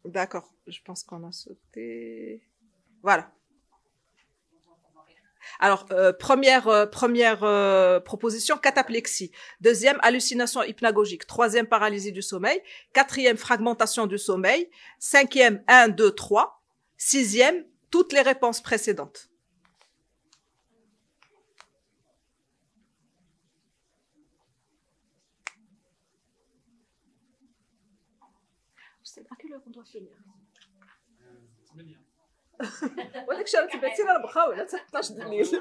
D'accord, je pense qu'on a sauté. Voilà. Alors, première proposition, cataplexie. Deuxième, hallucination hypnagogique. Troisième, paralysie du sommeil. Quatrième, fragmentation du sommeil. Cinquième, 1, 2, 3. Sixième, toutes les réponses précédentes. À quelle heure on doit finir? ولك شو انت بتسير انا بحاول 12 دقيقة.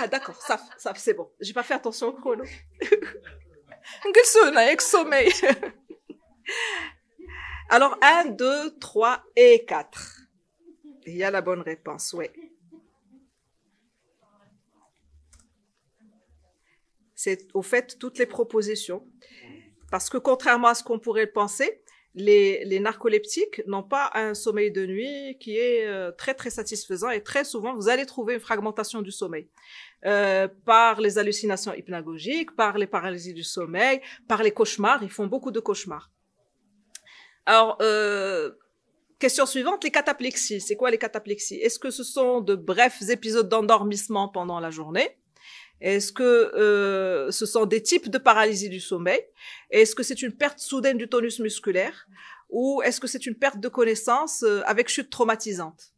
D'accord, ça c'est bon. J'ai pas fait attention au chrono. نجلسوا هنا sommeil. Alors 1, 2, 3 et 4. Il y a la bonne réponse, oui. C'est au fait toutes les propositions. Parce que contrairement à ce qu'on pourrait le penser, les narcoleptiques n'ont pas un sommeil de nuit qui est très très satisfaisant et très souvent vous allez trouver une fragmentation du sommeil par les hallucinations hypnagogiques, par les paralysies du sommeil, par les cauchemars. Ils font beaucoup de cauchemars. Alors, question suivante, les cataplexies. C'est quoi les cataplexies? Est-ce que ce sont de brefs épisodes d'endormissement pendant la journée? Est-ce que ce sont des types de paralysie du sommeil? Est-ce que c'est une perte soudaine du tonus musculaire? Ou est-ce que c'est une perte de connaissance avec chute traumatisante?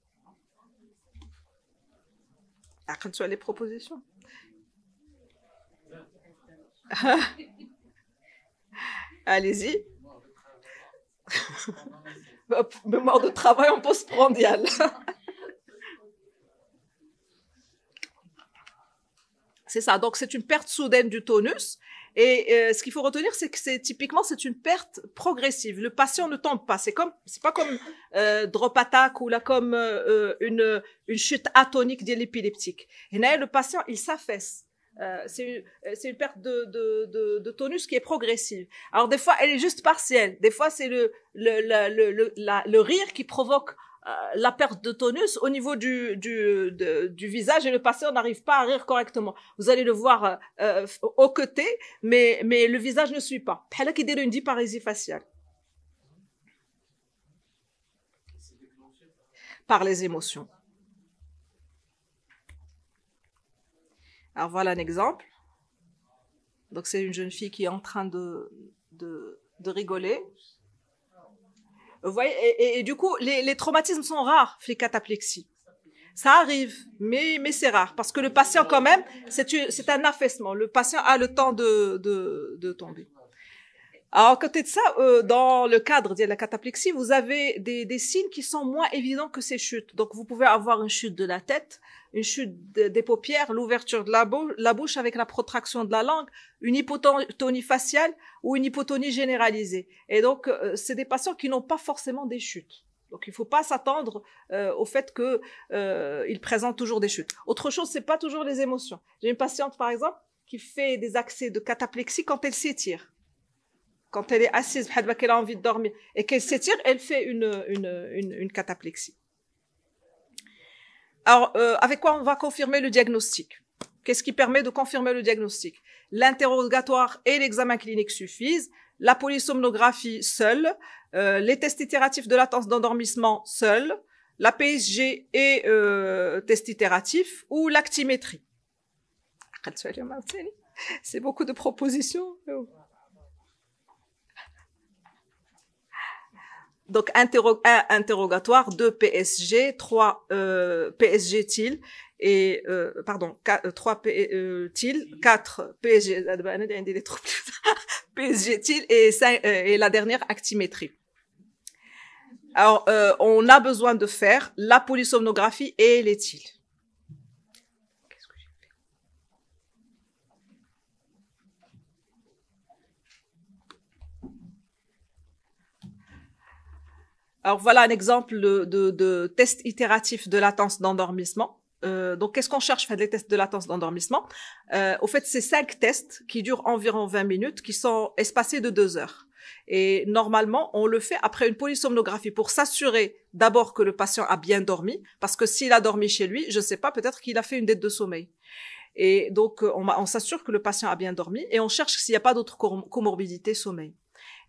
Quand tu as les propositions. Allez-y. Mémoire de travail en postprandial. C'est ça. Donc, c'est une perte soudaine du tonus. Et ce qu'il faut retenir, c'est que c'est une perte progressive. Le patient ne tombe pas. C'est pas comme drop attack ou là comme une chute atonique de l'épileptique. Et là, le patient, il s'affaisse. C'est une perte de tonus qui est progressive. Alors, des fois, elle est juste partielle. Des fois, c'est le rire qui provoque la perte de tonus au niveau du visage et le patient n'arrive pas à rire correctement. Vous allez le voir au côté, mais le visage ne suit pas. بحال كي يديروا une diparésie faciale. Par les émotions. Alors voilà un exemple. Donc c'est une jeune fille qui est en train de rigoler. Vous voyez, et du coup, les traumatismes sont rares, les cataplexies. Ça arrive, mais c'est rare, parce que le patient, quand même, c'est un affaissement. Le patient a le temps de tomber. Alors, à côté de ça, dans le cadre de la cataplexie, vous avez des signes qui sont moins évidents que ces chutes. Donc, vous pouvez avoir une chute de la tête, une chute des paupières, l'ouverture de la bouche avec la protraction de la langue, une hypotonie faciale ou une hypotonie généralisée. Et donc, c'est des patients qui n'ont pas forcément des chutes. Donc, il ne faut pas s'attendre au fait que il présente toujours des chutes. Autre chose, c'est pas toujours les émotions. J'ai une patiente, par exemple, qui fait des accès de cataplexie quand elle s'étire. Quand elle est assise, qu'elle a envie de dormir, et qu'elle s'étire, elle fait une cataplexie. Alors, avec quoi on va confirmer le diagnostic? Qu'est-ce qui permet de confirmer le diagnostic? L'interrogatoire et l'examen clinique suffisent. La polysomnographie seule, les tests itératifs de latence d'endormissement seuls, la PSG et test itératif ou l'actimétrie. C'est beaucoup de propositions. Donc, interrogatoire, 2 PSG, 3 PSG-TIL, et, 3 TIL, 4 PSG, PSG-TIL, et la dernière actimétrie. Alors, on a besoin de faire la polysomnographie et les TIL. Alors voilà un exemple de test itératif de latence d'endormissement. Donc qu'est-ce qu'on cherche? Faire des tests de latence d'endormissement. Au fait, c'est 5 tests qui durent environ 20 minutes, qui sont espacés de 2 heures. Et normalement, on le fait après une polysomnographie pour s'assurer d'abord que le patient a bien dormi, parce que s'il a dormi chez lui, je sais pas, peut-être qu'il a fait une dette de sommeil. Et donc on s'assure que le patient a bien dormi et on cherche s'il n'y a pas d'autres comorbidités sommeil.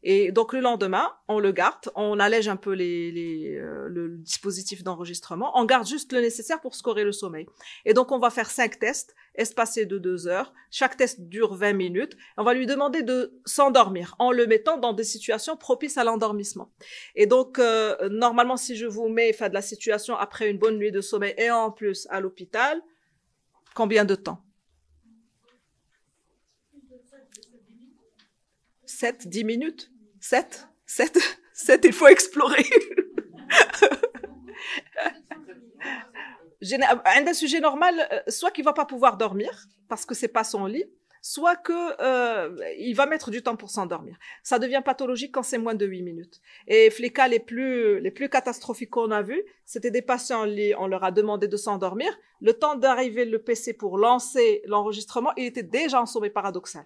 Et donc le lendemain, on le garde, on allège un peu le dispositif d'enregistrement, on garde juste le nécessaire pour scorer le sommeil. Et donc on va faire 5 tests espacés de 2 heures. Chaque test dure 20 minutes. On va lui demander de s'endormir en le mettant dans des situations propices à l'endormissement. Et donc normalement, si je vous mets de la situation après une bonne nuit de sommeil et en plus à l'hôpital, combien de temps? 7, 10 minutes? 7, il faut explorer. Un sujet normal, soit qu'il va pas pouvoir dormir, parce que c'est pas son lit, soit que il va mettre du temps pour s'endormir. Ça devient pathologique quand c'est moins de 8 minutes. Et les cas les plus catastrophiques qu'on a vus, c'était des patients en lit, on leur a demandé de s'endormir. Le temps d'arriver le PC pour lancer l'enregistrement, il était déjà en sommeil paradoxal.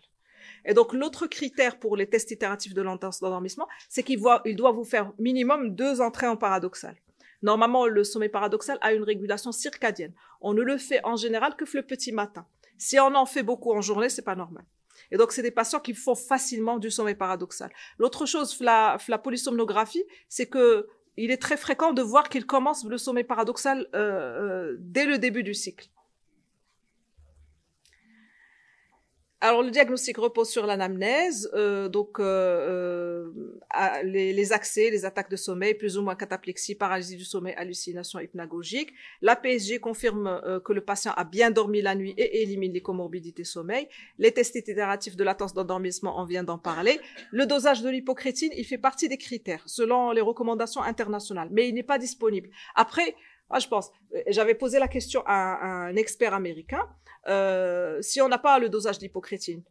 Et donc, l'autre critère pour les tests itératifs de latence d'endormissement, c'est qu'il doit vous faire minimum 2 entrées en paradoxal. Normalement, le sommeil paradoxal a une régulation circadienne. On ne le fait en général que le petit matin. Si on en fait beaucoup en journée, c'est pas normal. Et donc, c'est des patients qui font facilement du sommeil paradoxal. L'autre chose, la polysomnographie, c'est que il est très fréquent de voir qu'il commence le sommeil paradoxal dès le début du cycle. Alors, le diagnostic repose sur l'anamnèse, les accès, les attaques de sommeil, plus ou moins cataplexie, paralysie du sommeil, hallucination hypnagogique. La PSG confirme que le patient a bien dormi la nuit et élimine les comorbidités sommeil. Les tests itératifs de latence d'endormissement, on vient d'en parler. Le dosage de l'hypocrétine, il fait partie des critères, selon les recommandations internationales, mais il n'est pas disponible. Après, je pense, j'avais posé la question à un expert américain, si on n'a pas le dosage d'hypocrétine,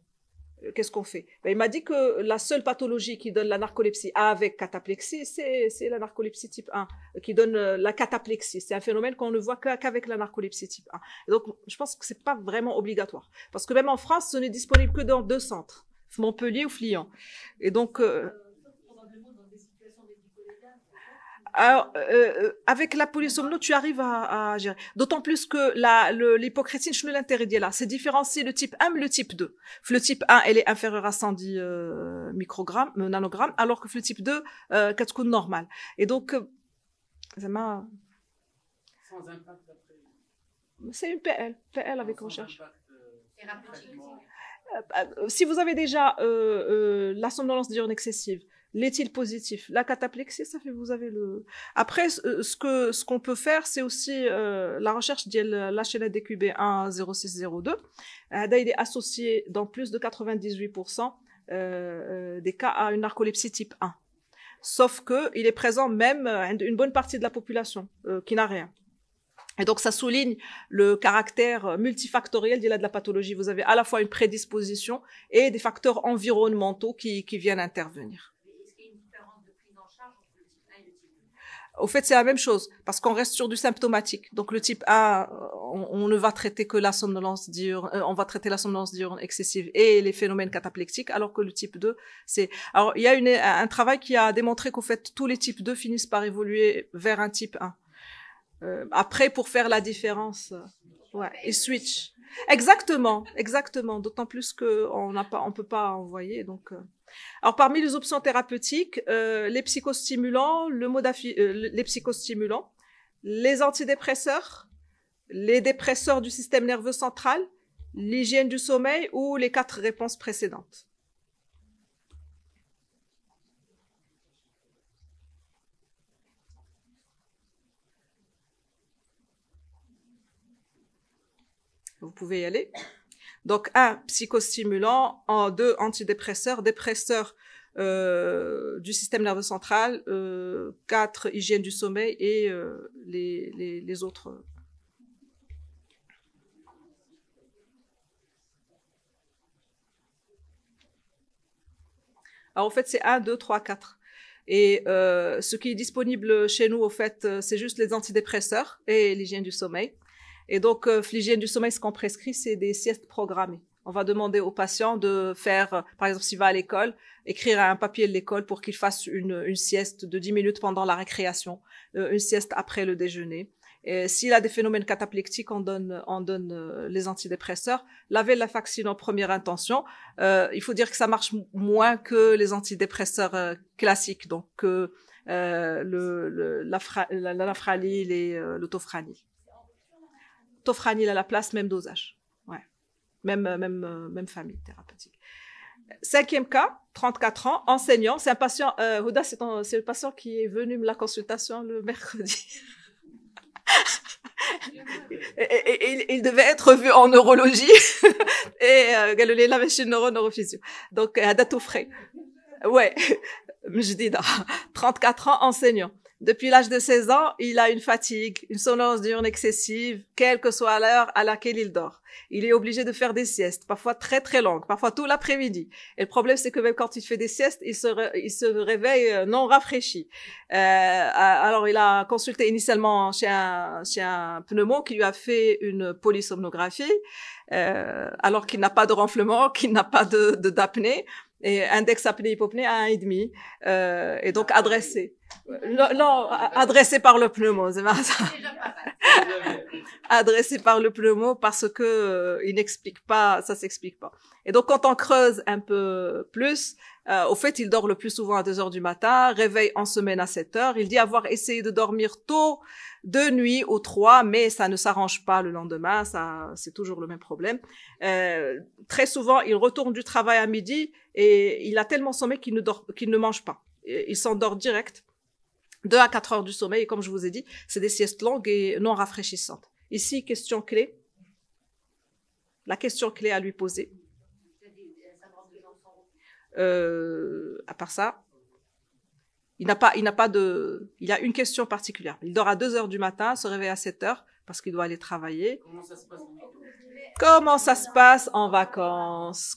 qu'est-ce qu'on fait? Il m'a dit que la seule pathologie qui donne la narcolepsie avec cataplexie, c'est la narcolepsie type 1, qui donne la cataplexie. C'est un phénomène qu'on ne voit qu'avec la narcolepsie type 1. Et donc, je pense que c'est pas vraiment obligatoire. Parce que même en France, ce n'est disponible que dans 2 centres, Montpellier ou Flian. Et donc, alors, avec la polysomno, tu arrives à gérer. D'autant plus que l'hypocrétine, je ne l'interdis là. C'est différencier le type 1 et le type 2. Le type 1, elle est inférieure à 110 nanogrammes, alors que le type 2, c'est normal. Et donc, ça m'a... Sans impact après. C'est une PL avec recherche. Thérapeutique. Si vous avez déjà la somnolence diurne excessive, l'éthyle positif, la cataplexie, ça fait vous avez le. Après, ce qu'on peut faire, c'est aussi la recherche de l'HLA-DQB1 0602. Il est associé dans plus de 98% des cas à une narcolepsie type 1. Sauf que il est présent même une bonne partie de la population qui n'a rien. Et donc, ça souligne le caractère multifactoriel de la pathologie. Vous avez à la fois une prédisposition et des facteurs environnementaux qui viennent intervenir. Est-ce qu'il y a une différence de prise en charge entre le type 1 et le type Au fait, c'est la même chose, parce qu'on reste sur du symptomatique. Donc, le type 1, on ne va traiter que la somnolence diurne, on va traiter la somnolence diurne excessive et les phénomènes cataplexiques, alors que le type 2, c'est... Alors, il y a un travail qui a démontré qu'au fait, tous les types 2 finissent par évoluer vers un type 1. Après, pour faire la différence, ouais, et switch. Exactement. D'autant plus on peut pas envoyer, donc... Alors, parmi les options thérapeutiques, les psychostimulants, les psychostimulants, les antidépresseurs, les dépresseurs du système nerveux central, l'hygiène du sommeil ou les 4 réponses précédentes. Vous pouvez y aller. Donc, 1, psychostimulant, 2, antidépresseurs, dépresseurs du système nerveux central, 4, hygiène du sommeil et les autres. Alors, en fait, c'est 1, 2, 3, 4. Et ce qui est disponible chez nous, au fait, c'est juste les antidépresseurs et l'hygiène du sommeil. Et donc, l'hygiène du sommeil, ce qu'on prescrit, c'est des siestes programmées. On va demander au patient de faire, par exemple, s'il va à l'école, écrire un papier de l'école pour qu'il fasse une sieste de 10 minutes pendant la récréation, une sieste après le déjeuner. Et s'il a des phénomènes cataplectiques, on donne les antidépresseurs. La venlafaxine en première intention. Il faut dire que ça marche moins que les antidépresseurs classiques, donc la lafranil et le tofranil. Tofranil à la place, même dosage. Ouais. Même famille thérapeutique. 5e cas, 34 ans, enseignant. C'est un patient, Houda, c'est le patient qui est venu me la consultation le mercredi. et il devait être vu en neurologie. Et, Galilée, la machine neurophysio. Donc, à date frais. Ouais. Je dis, 34 ans, enseignant. Depuis l'âge de 16 ans, il a une fatigue, une somnolence diurne excessive, quelle que soit l'heure à laquelle il dort. Il est obligé de faire des siestes, parfois très très longues, parfois tout l'après-midi. Et le problème, c'est que même quand il fait des siestes, il se réveille non rafraîchi. Alors, il a consulté initialement chez un pneumo qui lui a fait une polysomnographie, alors qu'il n'a pas de renflement, qu'il n'a pas d'apnée. Et index apnée-hypopnée à 1,5, et donc adressé. Non, adressé par le pneumo, c'est marrant ça. Adressé par le pneumo parce que il n'explique pas, ça s'explique pas. Et donc quand on creuse un peu plus, au fait, il dort le plus souvent à 2 heures du matin, réveille en semaine à 7 heures. Il dit avoir essayé de dormir tôt, 2 nuits ou 3, mais ça ne s'arrange pas le lendemain, c'est toujours le même problème. Très souvent, il retourne du travail à midi et il a tellement sommeil qu'il ne mange pas. Il s'endort direct. 2 à 4 heures du sommeil, et comme je vous ai dit, c'est des siestes longues et non rafraîchissantes. Ici, question clé. La question clé à lui poser. À part ça, il a une question particulière. Il dort à 2 heures du matin, se réveille à 7 heures parce qu'il doit aller travailler. Comment ça se passe en vacances?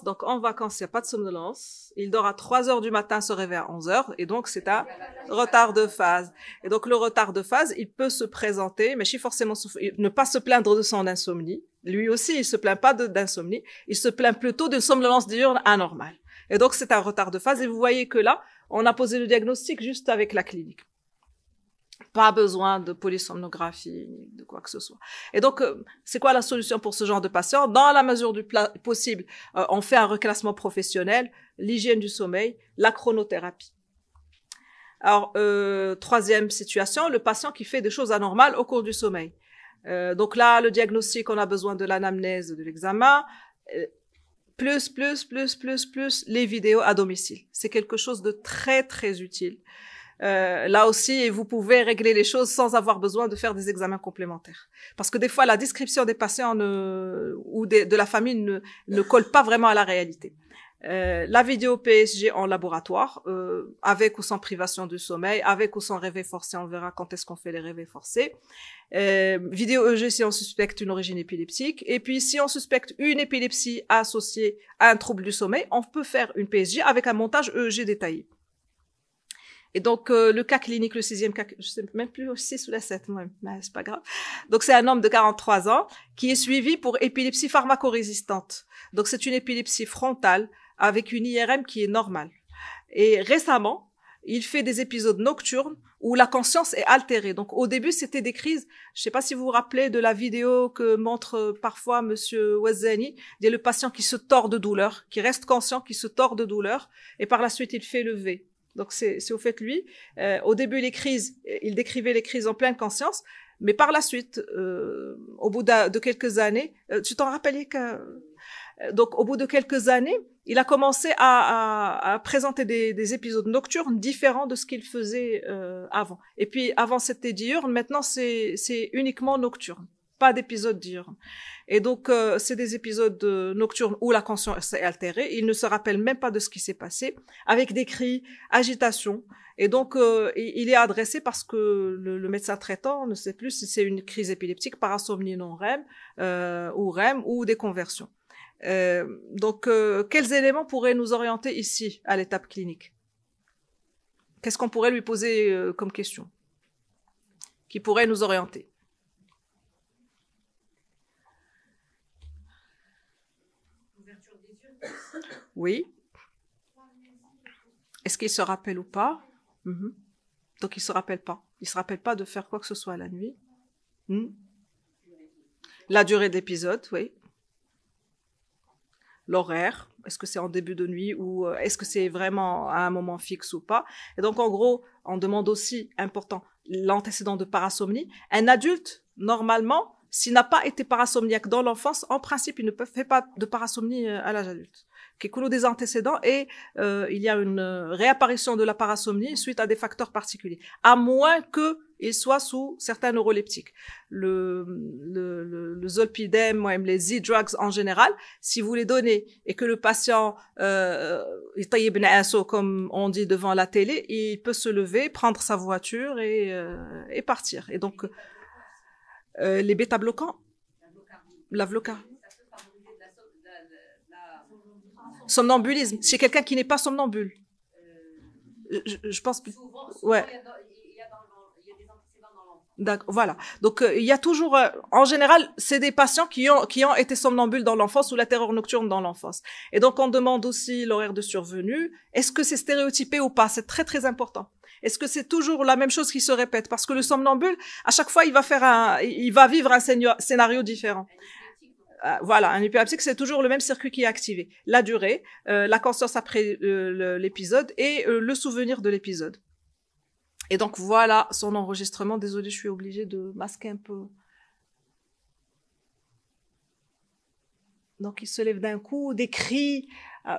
Donc, en vacances, il n'y a pas de somnolence. Il dort à 3 heures du matin, se réveille à 11 heures. Et donc, c'est un retard de phase. Et donc, le retard de phase, il peut se présenter, mais forcément ne pas se plaindre de son insomnie. Lui aussi, il se plaint pas d'insomnie. Il se plaint plutôt d'une somnolence diurne anormale. Et donc, c'est un retard de phase. Et vous voyez que là, on a posé le diagnostic juste avec la clinique. Pas besoin de polysomnographie, de quoi que ce soit. Et donc, c'est quoi la solution pour ce genre de patient? Dans la mesure du possible, on fait un reclassement professionnel, l'hygiène du sommeil, la chronothérapie. Alors, 3e situation, le patient qui fait des choses anormales au cours du sommeil. Donc là, le diagnostic, on a besoin de l'anamnèse, de l'examen, plus les vidéos à domicile. C'est quelque chose de très, très utile. Là aussi, vous pouvez régler les choses sans avoir besoin de faire des examens complémentaires. Parce que des fois, la description des patients ou de la famille ne colle pas vraiment à la réalité. La vidéo PSG en laboratoire, avec ou sans privation du sommeil, avec ou sans réveil forcé, on verra quand est-ce qu'on fait les réveils forcés. Vidéo EG si on suspecte une origine épileptique. Et puis, si on suspecte une épilepsie associée à un trouble du sommeil, on peut faire une PSG avec un montage EEG détaillé. Et donc, le cas clinique, le 6e cas, je sais même plus le 6 ou la 7, moi, mais c'est pas grave. Donc, c'est un homme de 43 ans qui est suivi pour épilepsie pharmacorésistante. Donc, c'est une épilepsie frontale avec une IRM qui est normale. Et récemment, il fait des épisodes nocturnes où la conscience est altérée. Donc, au début, c'était des crises. Je sais pas si vous vous rappelez de la vidéo que montre parfois Monsieur Ouazzani. Il y a le patient qui se tord de douleur, qui reste conscient, qui se tord de douleur, et par la suite, il fait lever. Donc, c'est au fait lui. Au début, les crises, il décrivait les crises en pleine conscience, mais par la suite, au bout de quelques années, tu t'en rappelais que... Donc, au bout de quelques années, il a commencé à présenter des épisodes nocturnes différents de ce qu'il faisait avant. Et puis, avant, c'était diurne. Maintenant, c'est uniquement nocturne. Pas d'épisodes diurnes. Et donc, c'est des épisodes nocturnes où la conscience est altérée. Il ne se rappelle même pas de ce qui s'est passé, avec des cris, agitation. Et donc, il est adressé parce que le médecin traitant ne sait plus si c'est une crise épileptique, parasomnie non-REM, ou REM, ou des conversions. Donc, quels éléments pourraient nous orienter ici, à l'étape clinique? Qu'est-ce qu'on pourrait lui poser comme question qui pourrait nous orienter? Oui. Est-ce qu'il se rappelle ou pas? Donc, il se rappelle pas. Il se rappelle pas de faire quoi que ce soit la nuit. La durée de l'épisode, oui. L'horaire, est-ce que c'est en début de nuit ou est-ce que c'est vraiment à un moment fixe ou pas? Et donc, en gros, on demande aussi, important, l'antécédent de parasomnie. Un adulte, normalement, s'il n'a pas été parasomniaque dans l'enfance, en principe, il ne fait pas de parasomnie à l'âge adulte. Qui coule des antécédents et il y a une réapparition de la parasomnie suite à des facteurs particuliers, à moins que il soit sous certains neuroleptiques. Le zolpidem, ou même les Z-drugs en général, si vous les donnez et que le patient comme on dit devant la télé, il peut se lever, prendre sa voiture et partir. Et donc les bêta-bloquants, l'Avloca. Somnambulisme, chez quelqu'un qui n'est pas somnambule. Je pense que... Ouais. D'accord, voilà. Donc il y a toujours, en général, c'est des patients qui ont été somnambules dans l'enfance ou la terreur nocturne dans l'enfance. Et donc on demande aussi l'horaire de survenue. Est-ce que c'est stéréotypé ou pas? C'est très très important. Est-ce que c'est toujours la même chose qui se répète? Parce que le somnambule, à chaque fois, il va vivre un scénario différent. Voilà, un hyperapsique, c'est toujours le même circuit qui est activé. La durée, la conscience après l'épisode et le souvenir de l'épisode. Et donc voilà son enregistrement. Désolée, je suis obligée de masquer un peu. Donc il se lève d'un coup, des cris.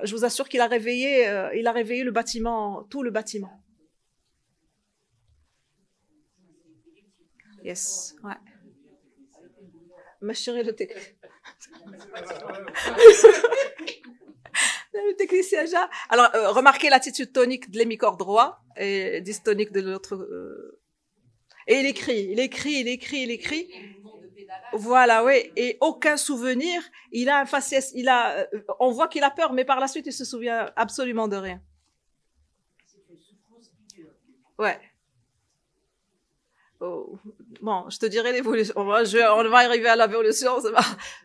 Je vous assure qu'il a réveillé le bâtiment, tout le bâtiment. Yes, ouais. Ma chérie, le technicien. Alors, remarquez l'attitude tonique de l'hémicorps droit et dystonique de l'autre. Et il écrit. Voilà, oui. Et aucun souvenir. Il a un faciès. On voit qu'il a peur, mais par la suite, il se souvient absolument de rien. Ouais. Oh. Bon, je te dirai l'évolution. On va arriver à l'évolution, ça va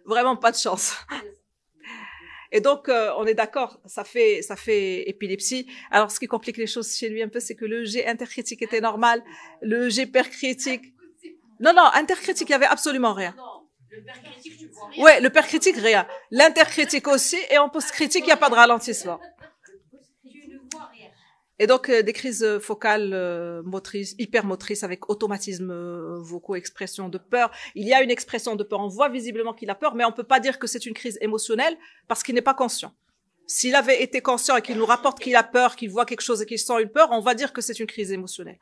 vraiment pas de chance. Et donc, on est d'accord, ça fait épilepsie. Alors, ce qui complique les choses chez lui un peu, c'est que le G intercritique était normal, le G percritique. Non, intercritique, il y avait absolument rien. Le percritique, tu vois rien. Ouais, le percritique, rien. L'intercritique aussi, et en postcritique, il n'y a pas de ralentissement. Tu ne vois rien. Et donc, des crises focales motrices, hypermotrices avec automatisme vocaux, expression de peur. Il y a une expression de peur. On voit visiblement qu'il a peur, mais on peut pas dire que c'est une crise émotionnelle parce qu'il n'est pas conscient. S'il avait été conscient et qu'il nous rapporte qu'il a peur, qu'il voit quelque chose et qu'il sent une peur, on va dire que c'est une crise émotionnelle.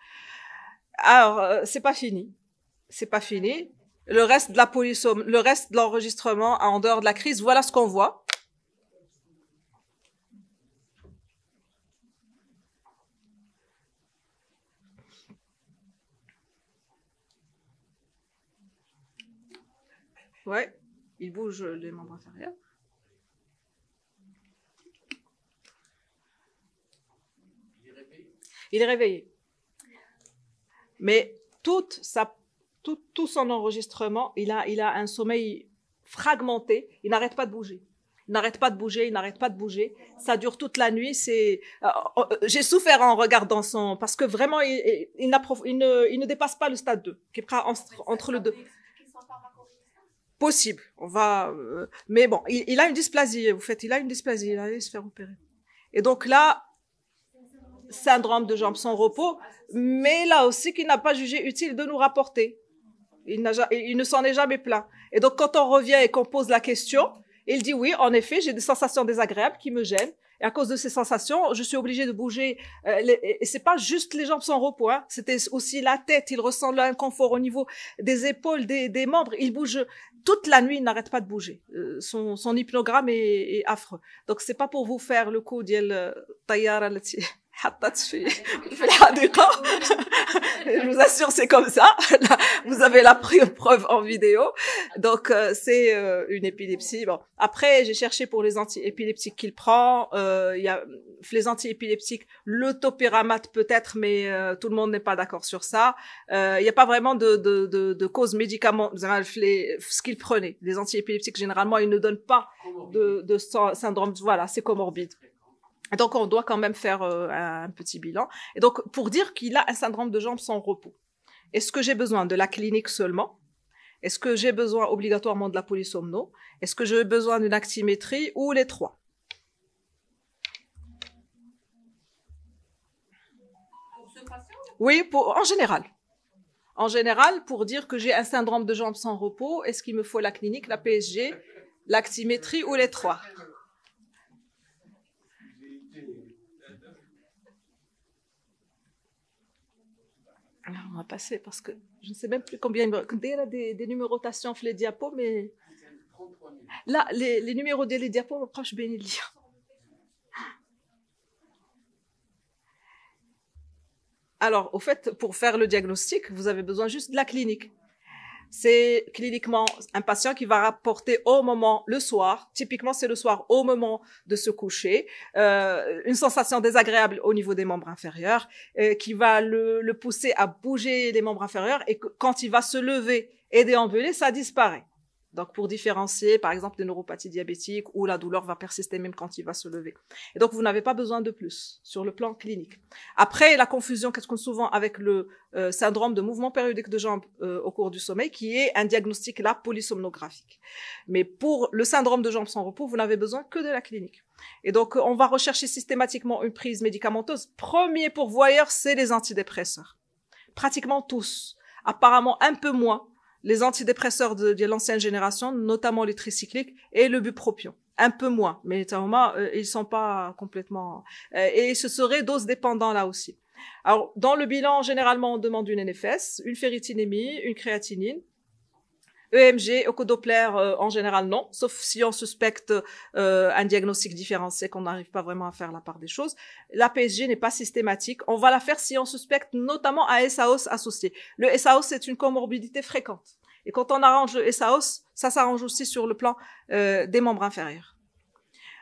Alors, c'est pas fini. C'est pas fini. Le reste de la polysome, le reste de l'enregistrement en dehors de la crise, voilà ce qu'on voit. Ouais, il bouge les membres inférieurs. Il est réveillé. Mais tout son enregistrement, il a un sommeil fragmenté, il n'arrête pas de bouger. Il n'arrête pas de bouger, il n'arrête pas de bouger. Ça dure toute la nuit. J'ai souffert en regardant parce que vraiment, il ne dépasse pas le stade 2, qui est entre le 2. Possible. Mais bon, il a une dysplasie, il a une dysplasie, il a allé se faire opérer. Et donc là, syndrome de jambes sans repos, mais là aussi qu'il n'a pas jugé utile de nous rapporter. Il ne s'en est jamais plaint. Et donc quand on revient et qu'on pose la question, il dit oui, en effet, j'ai des sensations désagréables qui me gênent. Et à cause de ces sensations, je suis obligée de bouger. Et c'est pas juste les jambes sans repos, hein. C'était aussi la tête. Il ressent l'inconfort au niveau des épaules, des membres. Il bouge toute la nuit. Il n'arrête pas de bouger. Son hypnogramme est affreux. Donc c'est pas pour vous faire le coup d'il taillara je vous assure, c'est comme ça. Là, vous avez la preuve en vidéo. Donc, c'est une épilepsie. Bon, après, j'ai cherché pour les anti-épileptiques qu'il prend. Il y a les anti-épileptiques, le topéramate peut-être, mais tout le monde n'est pas d'accord sur ça. Il n'y a pas vraiment de cause médicamentale. Ce qu'il prenait, les anti-épileptiques, généralement, ils ne donnent pas de syndrome. Voilà, c'est comorbide. Donc, on doit quand même faire un petit bilan. Et donc, pour dire qu'il a un syndrome de jambes sans repos, est-ce que j'ai besoin de la clinique seulement? Est-ce que j'ai besoin obligatoirement de la polysomno? Est-ce que j'ai besoin d'une actimétrie ou les trois? Pour ce patient? Oui, en général. En général, pour dire que j'ai un syndrome de jambes sans repos, est-ce qu'il me faut la clinique, la PSG, l'actimétrie ou les trois? Alors, on va passer parce que je ne sais même plus combien il y a des numérotations sur les diapos, mais là, les numéros des diapos, je vais les lire. Alors, au fait, pour faire le diagnostic, vous avez besoin juste de la clinique. C'est cliniquement un patient qui va rapporter au moment, le soir, typiquement c'est le soir au moment de se coucher, une sensation désagréable au niveau des membres inférieurs, qui va le pousser à bouger les membres inférieurs, et quand il va se lever et déambuler, ça disparaît. Donc, pour différencier, par exemple, des neuropathies diabétiques où la douleur va persister même quand il va se lever. Et donc, vous n'avez pas besoin de plus sur le plan clinique. Après, la confusion qu'est-ce qu'on souvent avec le syndrome de mouvement périodique de jambes au cours du sommeil, qui est un diagnostic là polysomnographique. Mais pour le syndrome de jambes sans repos, vous n'avez besoin que de la clinique. Et donc, on va rechercher systématiquement une prise médicamenteuse. Premier pourvoyeur, c'est les antidépresseurs. Pratiquement tous. Apparemment, un peu moins les antidépresseurs de l'ancienne génération, notamment les tricycliques et le bupropion. Un peu moins, mais ils sont pas complètement... et ce serait dose dépendant là aussi. Alors, dans le bilan, généralement, on demande une NFS, une ferritinémie, une créatinine, EMG, échodoppler, en général non, sauf si on suspecte un diagnostic différencié, qu'on n'arrive pas vraiment à faire la part des choses. La PSG n'est pas systématique. On va la faire si on suspecte notamment un SAOS associé. Le SAOS, c'est une comorbidité fréquente. Et quand on arrange le SAOS, ça s'arrange aussi sur le plan des membres inférieurs.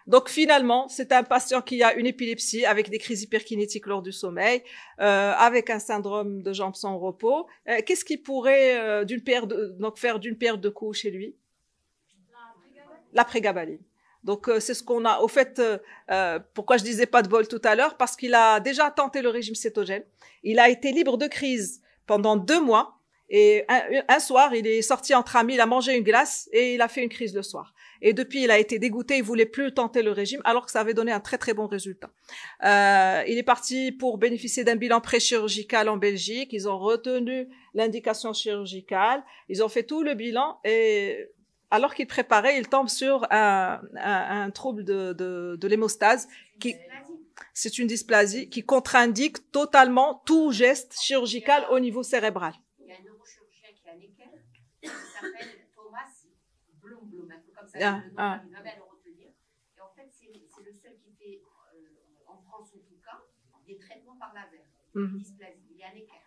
Donc finalement, c'est un patient qui a une épilepsie avec des crises hyperkinétiques lors du sommeil, avec un syndrome de jambes sans repos. Qu'est-ce qui pourrait faire d'une paire de coups chez lui? La prégabaline. Donc c'est ce qu'on a. Au fait, pourquoi je disais pas de bol tout à l'heure? Parce qu'il a déjà tenté le régime cétogène. Il a été libre de crise pendant 2 mois. Et un soir, il est sorti entre amis, il a mangé une glace et il a fait une crise le soir. Et depuis, il a été dégoûté, il voulait plus tenter le régime, alors que ça avait donné un très très bon résultat. Il est parti pour bénéficier d'un bilan pré-chirurgical en Belgique. Ils ont retenu l'indication chirurgicale. Ils ont fait tout le bilan et alors qu'il préparait, il tombe sur un trouble de l'hémostase c'est une dysplasie qui contre-indique totalement tout geste chirurgical au niveau cérébral. Il y a un neurochirurgien qui est à Necker, qui s'appelle Thomas Blum, un peu comme ça, le nom, il va bien le retenir. Et en fait, c'est le seul qui fait, en France en tout cas, des traitements par laser, dysplasie. Il est à Necker.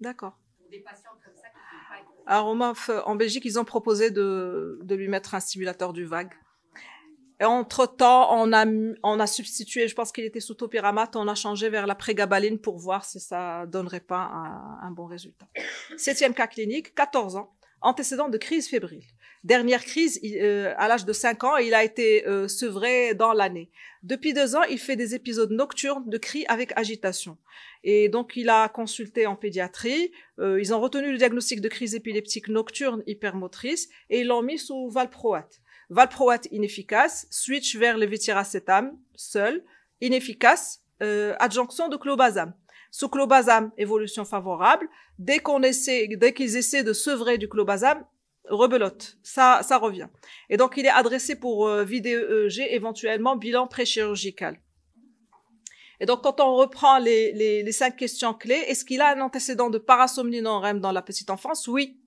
D'accord. Pour des patients comme ça qui ne peuvent pas être... Alors, en Belgique, ils ont proposé de lui mettre un stimulateur du vague. Et entre-temps, on a substitué, je pense qu'il était sous topiramate, on a changé vers la prégabaline pour voir si ça donnerait pas un bon résultat. 7e cas clinique, 14 ans, antécédent de crise fébrile. Dernière crise, à l'âge de 5 ans, il a été sevré dans l'année. Depuis 2 ans, il fait des épisodes nocturnes de cris avec agitation. Et donc, il a consulté en pédiatrie. Ils ont retenu le diagnostic de crise épileptique nocturne hypermotrice et ils l'ont mis sous valproate. Valproate inefficace, switch vers le vétiracétam seul, inefficace, adjonction de clobazam. Sous clobazam, évolution favorable. Dès qu'ils essaient de sevrer du clobazam, rebelote, ça revient. Et donc, il est adressé pour vidéo-EEG, éventuellement bilan préchirurgical. Et donc, quand on reprend les 5 questions clés, est-ce qu'il a un antécédent de parasomnie non-REM dans la petite enfance? Oui.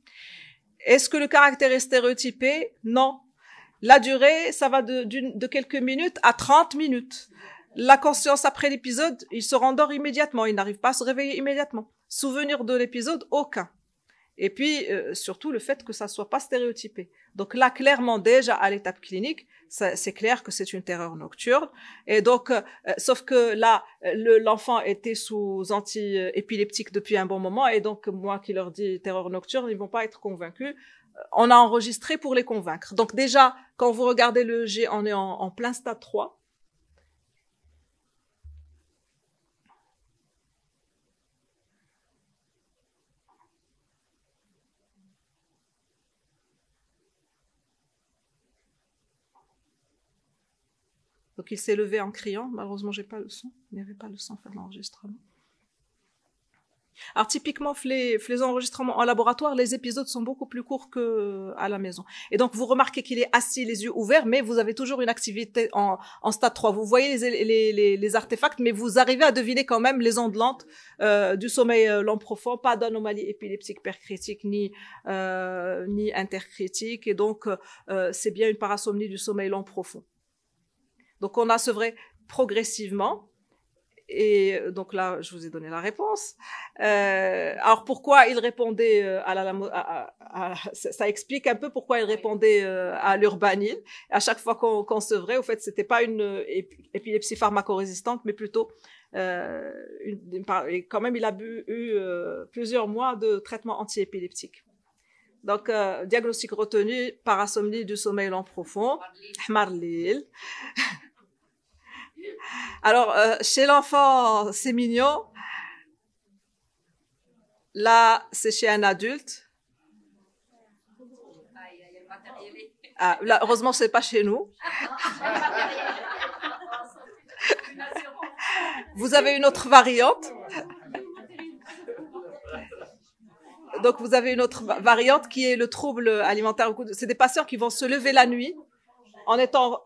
Est-ce que le caractère est stéréotypé? Non. La durée, ça va de quelques minutes à 30 minutes. La conscience après l'épisode, il se rendort immédiatement, il n'arrive pas à se réveiller immédiatement. Souvenir de l'épisode, aucun. Et puis, surtout, le fait que ça soit pas stéréotypé. Donc là, clairement, déjà, à l'étape clinique, c'est clair que c'est une terreur nocturne. Et donc, sauf que là, l'enfant était sous anti-épileptique depuis un bon moment. Et donc, moi qui leur dis terreur nocturne, ils vont pas être convaincus. On a enregistré pour les convaincre. Donc déjà, quand vous regardez le EEG, on est en plein stade 3. Donc, il s'est levé en criant. Malheureusement, j'ai pas le son. Il n'y avait pas le son pour l'enregistrement. Alors, typiquement, les enregistrements en laboratoire, les épisodes sont beaucoup plus courts que à la maison. Et donc, vous remarquez qu'il est assis, les yeux ouverts, mais vous avez toujours une activité en stade 3. Vous voyez les artefacts, mais vous arrivez à deviner quand même les ondes lentes du sommeil lent profond, pas d'anomalie épileptique percritique ni intercritique. Et donc, c'est bien une parasomnie du sommeil lent profond. Donc, on a sevré progressivement. Et donc là, je vous ai donné la réponse. Alors, pourquoi il répondait ça explique un peu pourquoi il répondait à l'urbanil. À chaque fois qu'on sevrait, au fait, c'était pas une épilepsie pharmacorésistante, mais plutôt et quand même, il a eu plusieurs mois de traitement antiépileptique. Donc, diagnostic retenu, parasomnie du sommeil lent profond, Hmarlil. Alors, chez l'enfant, c'est mignon. Là, c'est chez un adulte. Ah, là, heureusement, c'est pas chez nous. Vous avez une autre variante. Donc, vous avez une autre variante qui est le trouble alimentaire. C'est des patients qui vont se lever la nuit en étant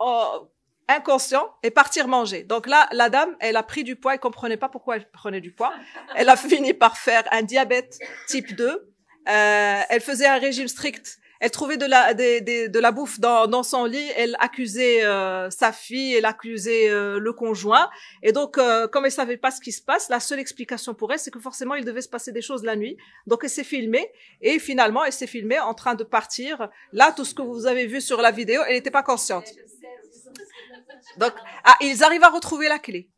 inconscient et partir manger. Donc là, la dame, elle a pris du poids, elle comprenait pas pourquoi elle prenait du poids. Elle a fini par faire un diabète type 2. Elle faisait un régime strict. Elle trouvait de la bouffe dans son lit. Elle accusait sa fille, elle accusait le conjoint. Et donc, comme elle savait pas ce qui se passe, la seule explication pour elle, c'est que forcément, il devait se passer des choses la nuit. Donc, elle s'est filmée. Et finalement, elle s'est filmée en train de partir. Là, tout ce que vous avez vu sur la vidéo, elle n'était pas consciente. Donc, ils arrivent à retrouver la clé.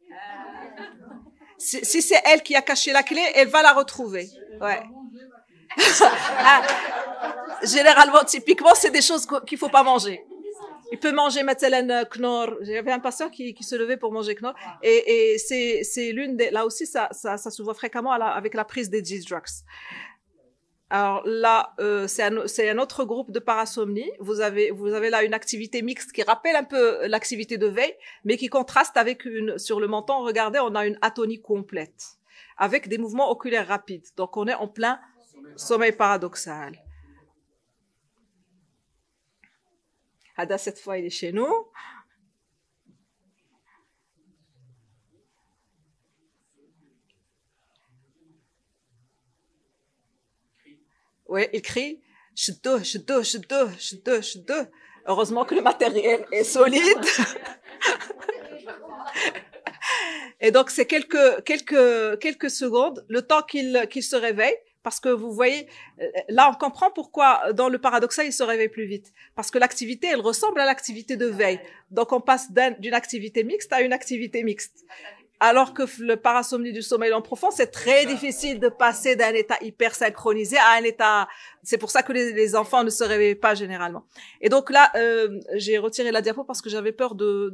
Si c'est elle qui a caché la clé, elle va la retrouver. Ouais. Généralement, typiquement, c'est des choses qu'il faut pas manger. Il peut manger مثلا Knorr. J'avais un patient qui se levait pour manger Knorr. Et c'est l'une des, là aussi, ça se voit fréquemment avec la prise des G-drugs. Alors là, c'est un autre groupe de parasomnie. Vous avez là une activité mixte qui rappelle un peu l'activité de veille, mais qui contraste avec sur le menton. Regardez, on a une atonie complète, avec des mouvements oculaires rapides. Donc on est en plein sommeil paradoxal. Hada, cette fois, il est chez nous. Oui, il crie « Shiddo, shiddo, shiddo, shiddo, shiddo ». Heureusement que le matériel est solide. Et donc, c'est quelques secondes, le temps qu'il se réveille, Parce que vous voyez, là, on comprend pourquoi dans le paradoxal, il se réveille plus vite. Parce que l'activité, elle ressemble à l'activité de veille. Donc, on passe d'une activité mixte à une activité mixte. Alors que le parasomnie du sommeil lent profond, c'est très difficile de passer d'un état hyper synchronisé à un état. C'est pour ça que les enfants ne se réveillent pas généralement. Et donc là, j'ai retiré la diapo parce que j'avais peur de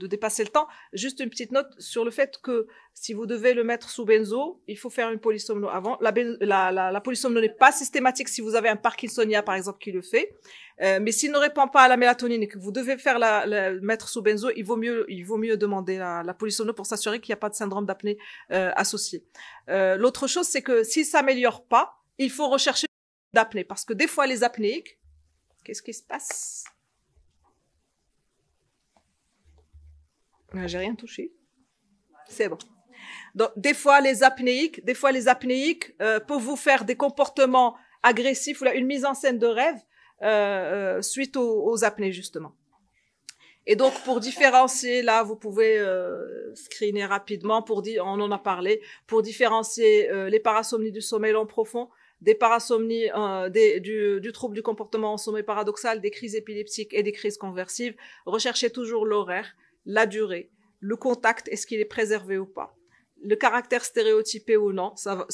dépasser le temps. Juste une petite note sur le fait que si vous devez le mettre sous benzo, il faut faire une polysomno avant. La polysomno n'est pas systématique si vous avez un Parkinsonia par exemple qui le fait. Mais s'il ne répond pas à la mélatonine et que vous devez faire mettre sous benzo, il vaut mieux demander la polysomno pour s'assurer qu'il n'y a pas de syndrome d'apnée associé. L'autre chose, c'est que s'il s'améliore pas, il faut rechercher d'apnée parce que des fois les apnéiques, qu'est-ce qui se passe? J'ai rien touché. C'est bon. Donc des fois les apnéiques peuvent vous faire des comportements agressifs ou une mise en scène de rêve suite aux apnées justement. Et donc pour différencier, là vous pouvez screener rapidement on en a parlé, pour différencier les parasomnies du sommeil lent profond, des parasomnies du trouble du comportement en sommeil paradoxal, des crises épileptiques et des crises conversives. Recherchez toujours l'horaire, la durée, le contact, est-ce qu'il est préservé ou pas, le caractère stéréotypé ou non, ça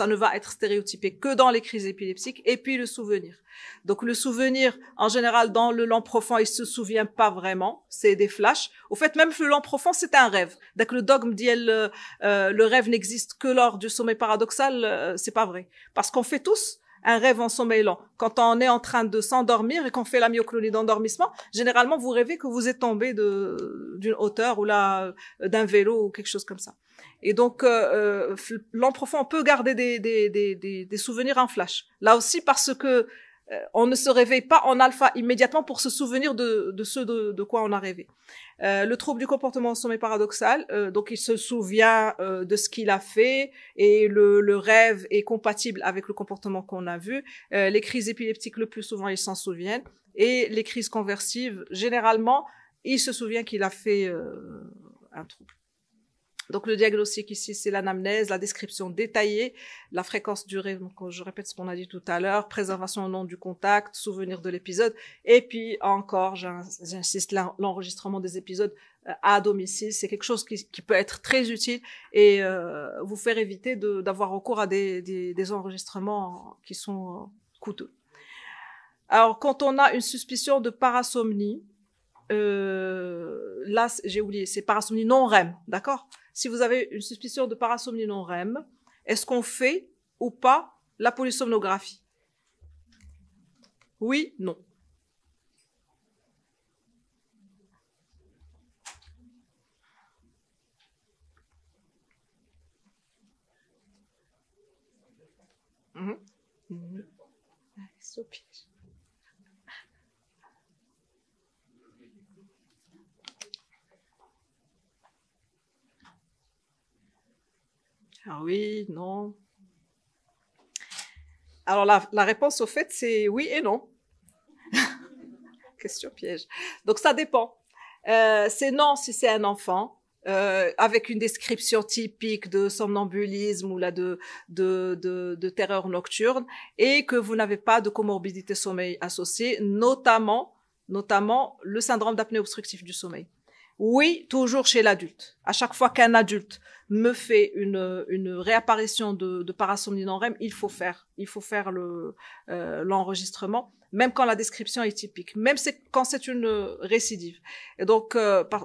ne va être stéréotypé que dans les crises épileptiques, et puis le souvenir. Donc le souvenir, en général, dans le lent profond, il se souvient pas vraiment, c'est des flashs. Au fait, même le lent profond, c'est un rêve. Dès que le dogme dit le rêve n'existe que lors du sommeil paradoxal, c'est pas vrai. Parce qu'on fait tous un rêve en sommeil lent. Quand on est en train de s'endormir et qu'on fait la myoclonie d'endormissement, généralement, vous rêvez que vous êtes tombé d'une hauteur ou là, d'un vélo ou quelque chose comme ça. Et donc, lent profond, on peut garder des souvenirs en flash. Là aussi, parce que on ne se réveille pas en alpha immédiatement pour se souvenir de ce de quoi on a rêvé. Le trouble du comportement au sommeil paradoxal, donc il se souvient de ce qu'il a fait et le rêve est compatible avec le comportement qu'on a vu. Les crises épileptiques, le plus souvent, ils s'en souviennent. Et les crises conversives, généralement, il se souvient qu'il a fait un trouble. Donc le diagnostic ici, c'est l'anamnèse, la description détaillée, la fréquence du rêve, donc je répète ce qu'on a dit tout à l'heure, préservation au nom du contact, souvenir de l'épisode, et puis encore, j'insiste, l'enregistrement des épisodes à domicile, c'est quelque chose qui peut être très utile et vous faire éviter d'avoir recours à des enregistrements qui sont coûteux. Alors quand on a une suspicion de parasomnie, là j'ai oublié, c'est parasomnie non REM, d'accord? Si vous avez une suspicion de parasomnie non REM, est-ce qu'on fait ou pas la polysomnographie? Oui, non. C'est au piège. Ah oui, non. Alors la réponse au fait, c'est oui et non. Question piège. Donc ça dépend. C'est non si c'est un enfant, avec une description typique de somnambulisme ou là de terreur nocturne, et que vous n'avez pas de comorbidité sommeil associée, notamment le syndrome d'apnée obstructive du sommeil. Oui, toujours chez l'adulte. À chaque fois qu'un adulte me fait une réapparition de parasomnie non REM, il faut faire l'enregistrement, même quand la description est typique, même quand c'est une récidive. Et donc,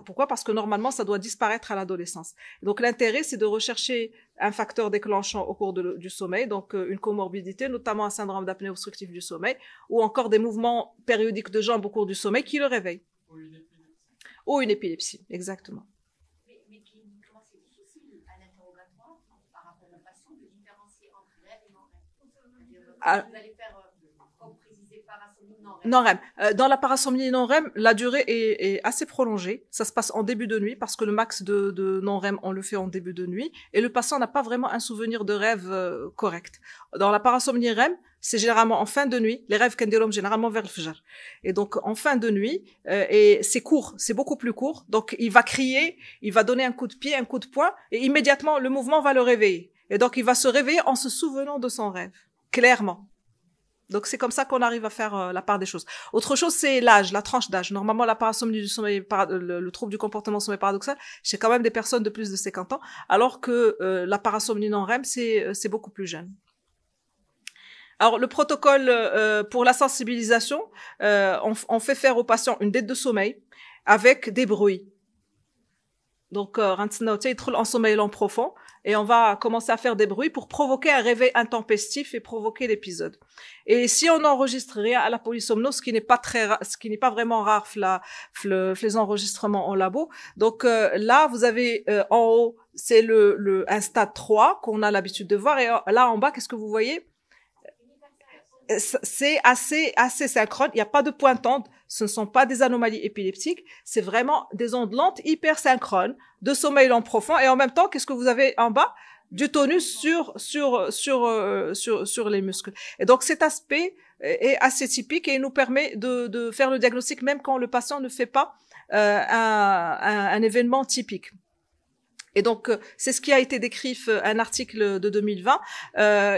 pourquoi? Parce que normalement, ça doit disparaître à l'adolescence. Donc, l'intérêt, c'est de rechercher un facteur déclenchant au cours du sommeil, donc une comorbidité, notamment un syndrome d'apnée obstructive du sommeil, ou encore des mouvements périodiques de jambes au cours du sommeil qui le réveillent. Ou une épilepsie, exactement. Mais comment c'est difficile à l'interrogatoire par rapport aux patients de différencier entre rêve et non-rêve? Vous allez faire, comme préciser, parasomnie non-rêve. Non-REM. Dans la parasomnie non-REM, la durée est assez prolongée. Ça se passe en début de nuit parce que le max de non-REM, on le fait en début de nuit. Et le patient n'a pas vraiment un souvenir de rêve correct. Dans la parasomnie REM, c'est généralement en fin de nuit, les rêves qu'endiront généralement vers le fajr. Et donc, en fin de nuit, et c'est court, c'est beaucoup plus court. Donc, il va crier, il va donner un coup de pied, un coup de poing, et immédiatement, le mouvement va le réveiller. Et donc, il va se réveiller en se souvenant de son rêve, clairement. Donc, c'est comme ça qu'on arrive à faire la part des choses. Autre chose, c'est l'âge, la tranche d'âge. Normalement, la parasomnie du sommeil, le trouble du comportement sommeil paradoxal, c'est quand même des personnes de plus de 50 ans, alors que la parasomnie non REM, c'est beaucoup plus jeune. Alors, le protocole pour la sensibilisation, on fait faire aux patients une dette de sommeil avec des bruits. Donc, en sommeil lent profond, et on va commencer à faire des bruits pour provoquer un réveil intempestif et provoquer l'épisode. Et si on n'enregistre rien à la polysomnose, ce qui n'est pas vraiment rare les enregistrements en labo. Donc là, vous avez en haut, c'est un stade 3 qu'on a l'habitude de voir, et là en bas, qu'est-ce que vous voyez? C'est assez synchrone, il n'y a pas de pointante, ce ne sont pas des anomalies épileptiques, c'est vraiment des ondes lentes hyper synchrones de sommeil lent profond, et en même temps, qu'est-ce que vous avez en bas? Du tonus sur les muscles. Et donc cet aspect est assez typique et il nous permet de faire le diagnostic même quand le patient ne fait pas un événement typique. Et donc, c'est ce qui a été décrit, un article de 2020.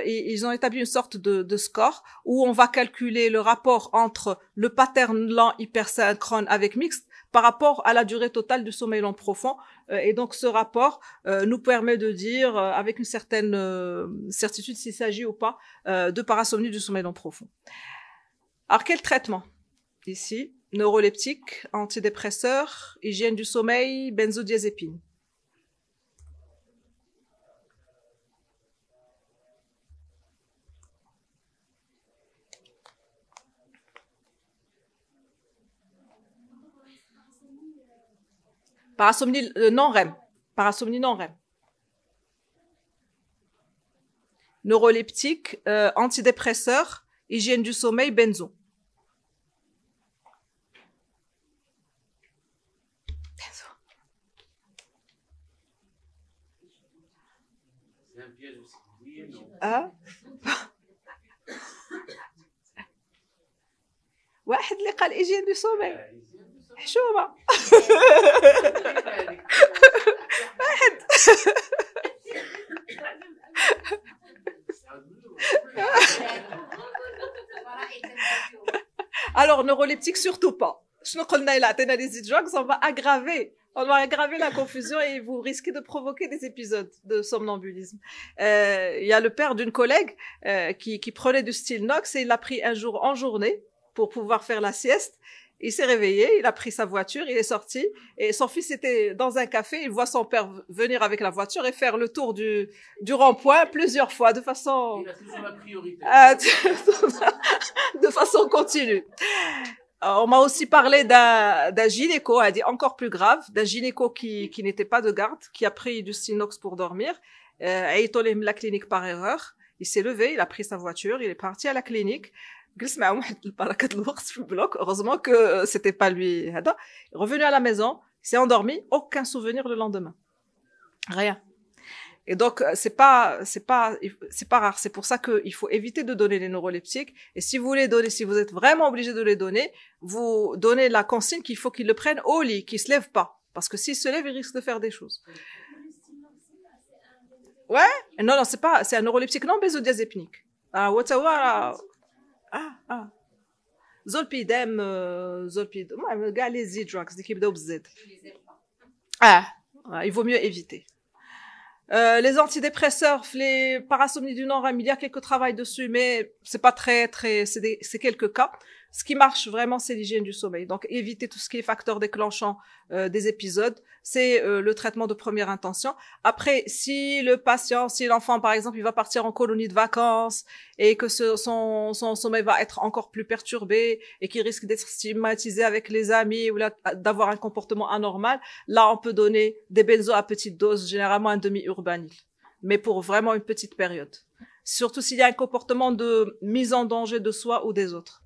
Et ils ont établi une sorte de score où on va calculer le rapport entre le pattern lent hypersynchrone avec mixte par rapport à la durée totale du sommeil lent profond. Et donc, ce rapport nous permet de dire avec une certaine certitude s'il s'agit ou pas de parasomnie du sommeil lent profond. Alors, quel traitement? Ici, neuroleptique, antidépresseur, hygiène du sommeil, benzodiazépine. Parasomnie non REM. Parasomnie non REM. Neuroleptique, antidépresseur, hygiène du sommeil, benzo. C'est un piège aussi. Oui et non. Hein? واحد اللي قال hygiène du sommeil. حشومة. واحد. Alors, neuroleptique, surtout pas. شنو قلنا إلا عطينا les drugs, on va aggraver la confusion et vous risquez de provoquer des épisodes de somnambulisme. Il y a le père d'une collègue qui prenait du Stilnox et il l'a pris un jour en journée pour pouvoir faire la sieste. Il s'est réveillé, il a pris sa voiture, il est sorti et son fils était dans un café, il voit son père venir avec la voiture et faire le tour du rond-point plusieurs fois de façon... Il a toujours la priorité. De façon continue. On m'a aussi parlé d'un gynéco, elle dit encore plus grave, d'un gynéco qui n'était pas de garde, qui a pris du Stilnox pour dormir. Il est allé à la clinique par erreur. Il s'est levé, il a pris sa voiture, il est parti à la clinique. Heureusement que c'était pas lui. Il est revenu à la maison, il s'est endormi, aucun souvenir le lendemain. Rien. Et donc, c'est pas rare. C'est pour ça qu'il faut éviter de donner les neuroleptiques. Et si vous voulez donner, si vous êtes vraiment obligé de les donner, vous donnez la consigne qu'il faut qu'ils le prennent au lit, qu'ils se lèvent pas. Parce que s'ils se lèvent, ils risquent de faire des choses. Ouais? Non, c'est un neuroleptique non benzodiazépinique. Zolpidem, les Z-drugs, il vaut mieux éviter. Les antidépresseurs, les parasomnies du non-REM, il y a quelques travail dessus, mais c'est pas c'est quelques cas. Ce qui marche vraiment, c'est l'hygiène du sommeil. Donc, éviter tout ce qui est facteur déclenchant des épisodes, c'est le traitement de première intention. Après, si l'enfant, par exemple, il va partir en colonie de vacances et que son sommeil va être encore plus perturbé et qu'il risque d'être stigmatisé avec les amis ou d'avoir un comportement anormal, là, on peut donner des benzos à petite dose, généralement un demi-urbanil, mais pour vraiment une petite période. Surtout s'il y a un comportement de mise en danger de soi ou des autres.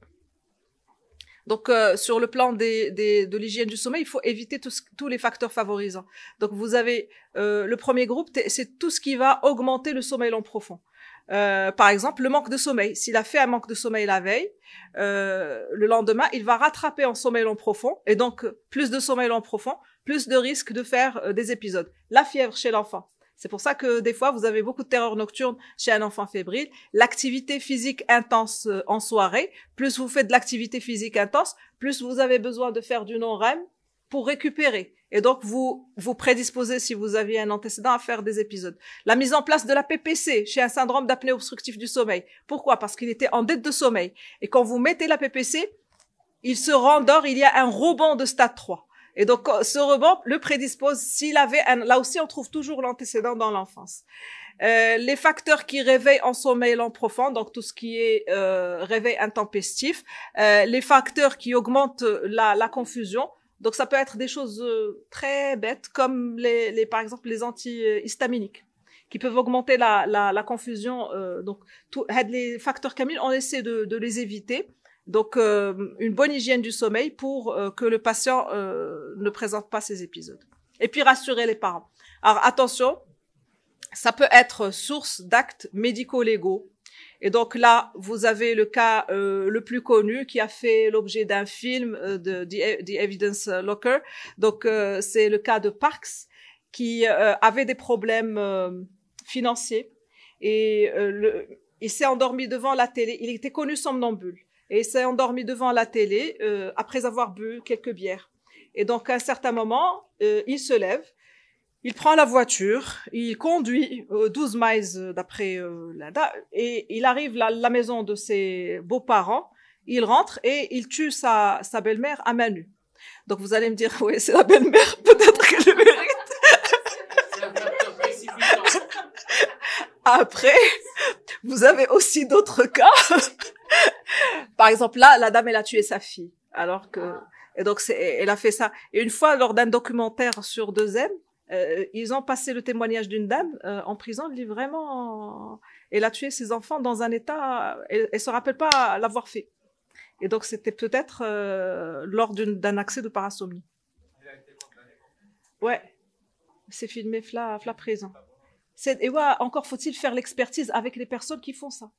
Donc, sur le plan de l'hygiène du sommeil, il faut éviter tous les facteurs favorisants. Donc, vous avez le premier groupe, c'est tout ce qui va augmenter le sommeil lent profond. Par exemple, le manque de sommeil. S'il a fait un manque de sommeil la veille, le lendemain, il va rattraper en sommeil lent profond. Et donc, plus de sommeil lent profond, plus de risque de faire des épisodes. La fièvre chez l'enfant. C'est pour ça que des fois, vous avez beaucoup de terreur nocturne chez un enfant fébrile. L'activité physique intense en soirée, plus vous faites de l'activité physique intense, plus vous avez besoin de faire du non-REM pour récupérer. Et donc, vous prédisposez, si vous aviez un antécédent, à faire des épisodes. La mise en place de la PPC chez un syndrome d'apnée obstructive du sommeil. Pourquoi? Parce qu'il était en dette de sommeil. Et quand vous mettez la PPC, il se rendort, il y a un rebond de stade 3. Et donc, ce rebond le prédispose s'il avait là aussi, on trouve toujours l'antécédent dans l'enfance. Les facteurs qui réveillent en sommeil lent profond, donc tout ce qui est réveil intempestif, les facteurs qui augmentent la confusion. Donc, ça peut être des choses très bêtes, comme par exemple, les antihistaminiques, qui peuvent augmenter la confusion. Donc, les facteurs Camille, on essaie de les éviter. Donc, une bonne hygiène du sommeil pour que le patient ne présente pas ces épisodes. Et puis, rassurer les parents. Alors, attention, ça peut être source d'actes médico-légaux. Et donc là, vous avez le cas le plus connu qui a fait l'objet d'un film de The Evidence Locker. Donc, c'est le cas de Parks qui avait des problèmes financiers et il s'est endormi devant la télé. Il était connu somnambule. Et il s'est endormi devant la télé après avoir bu quelques bières. Et donc, à un certain moment, il se lève, il prend la voiture, il conduit 12 miles d'après et il arrive à la maison de ses beaux-parents, il rentre et il tue sa belle-mère à main nue. Donc, vous allez me dire, oui, c'est la belle-mère, peut-être qu'elle le mérite. C'est un facteur précipitant. Après, vous avez aussi d'autres cas. Par exemple, là, la dame, elle a tué sa fille. Alors que, et donc, elle a fait ça. Et une fois, lors d'un documentaire sur 2M, ils ont passé le témoignage d'une dame en prison. Elle dit vraiment, elle a tué ses enfants dans un état, elle se rappelle pas l'avoir fait. Et donc, c'était peut-être lors d'un accès de parasomnie. Elle a été condamnée. Ouais, c'est filmé fla prison. Et ouais, encore faut-il faire l'expertise avec les personnes qui font ça.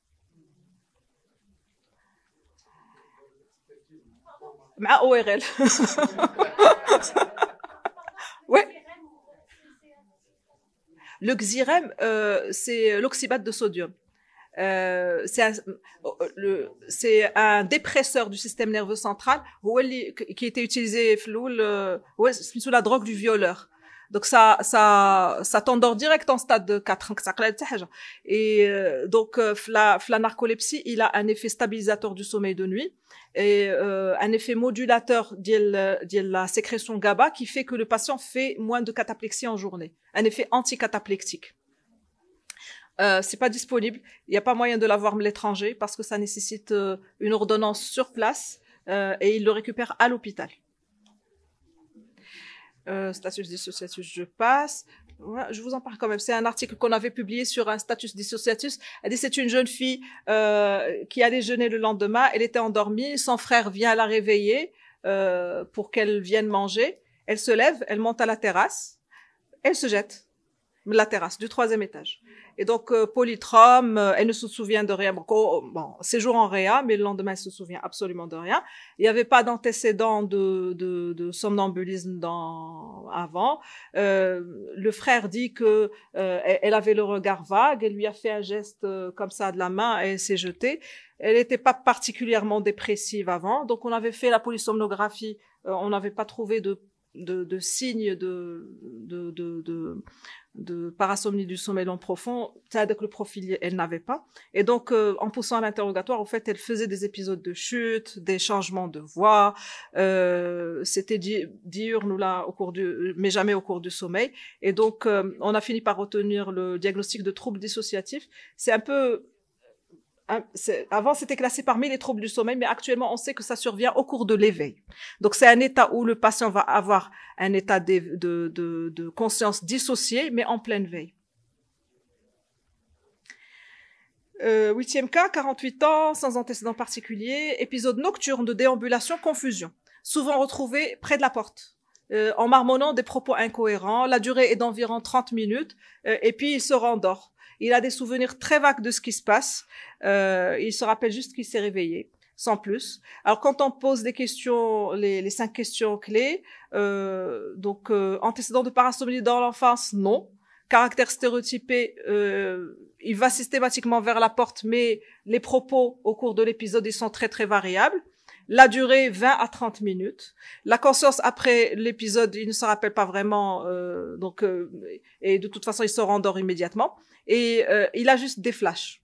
مع ORL. Ouais. Le Xyrem, c'est l'oxybate de sodium. C'est un dépresseur du système nerveux central qui était utilisé sous la drogue du violeur. Donc ça t'endort direct en stade de 4. Et donc la narcolepsie, il a un effet stabilisateur du sommeil de nuit et un effet modulateur de la sécrétion GABA qui fait que le patient fait moins de cataplexie en journée. Un effet anticataplectique. C'est pas disponible. Il n'y a pas moyen de l'avoir à l'étranger parce que ça nécessite une ordonnance sur place et il le récupère à l'hôpital. Status dissociatus, je passe. Ouais, je vous en parle quand même. C'est un article qu'on avait publié sur un status dissociatus. Elle dit c'est une jeune fille qui allait jeûner le lendemain. Elle était endormie. Son frère vient la réveiller pour qu'elle vienne manger. Elle se lève, elle monte à la terrasse. Elle se jette la terrasse du 3e étage. Et donc, polytrome, elle ne se souvient de rien. Bon, séjour en réa, mais le lendemain, elle se souvient absolument de rien. Il n'y avait pas d'antécédent de somnambulisme avant. Le frère dit que elle avait le regard vague. Elle lui a fait un geste comme ça de la main et elle s'est jetée. Elle n'était pas particulièrement dépressive avant. Donc, on avait fait la polysomnographie. On n'avait pas trouvé de signes de parasomnie du sommeil lent profond, c'est-à-dire que le profil, elle n'avait pas. Et donc, en poussant à l'interrogatoire, en fait, elle faisait des épisodes de chute, des changements de voix, c'était diurne là, mais jamais au cours du sommeil. Et donc, on a fini par retenir le diagnostic de trouble dissociatif. C'est un peu, avant, c'était classé parmi les troubles du sommeil, mais actuellement, on sait que ça survient au cours de l'éveil. Donc, c'est un état où le patient va avoir un état de conscience dissocié, mais en pleine veille. 8e cas, 48 ans, sans antécédent particulier, épisode nocturne de déambulation, confusion, souvent retrouvé près de la porte, en marmonnant des propos incohérents. La durée est d'environ 30 minutes, et puis il se rendort. Il a des souvenirs très vagues de ce qui se passe. Il se rappelle juste qu'il s'est réveillé, sans plus. Alors, quand on pose des questions, les 5 questions clés, donc antécédent de parasomnie dans l'enfance, non. Caractère stéréotypé, il va systématiquement vers la porte, mais les propos au cours de l'épisode, ils sont très très variables. La durée, 20 à 30 minutes. La conscience, après l'épisode, il ne se rappelle pas vraiment, et de toute façon, il se rendort immédiatement. Et il a juste des flashs.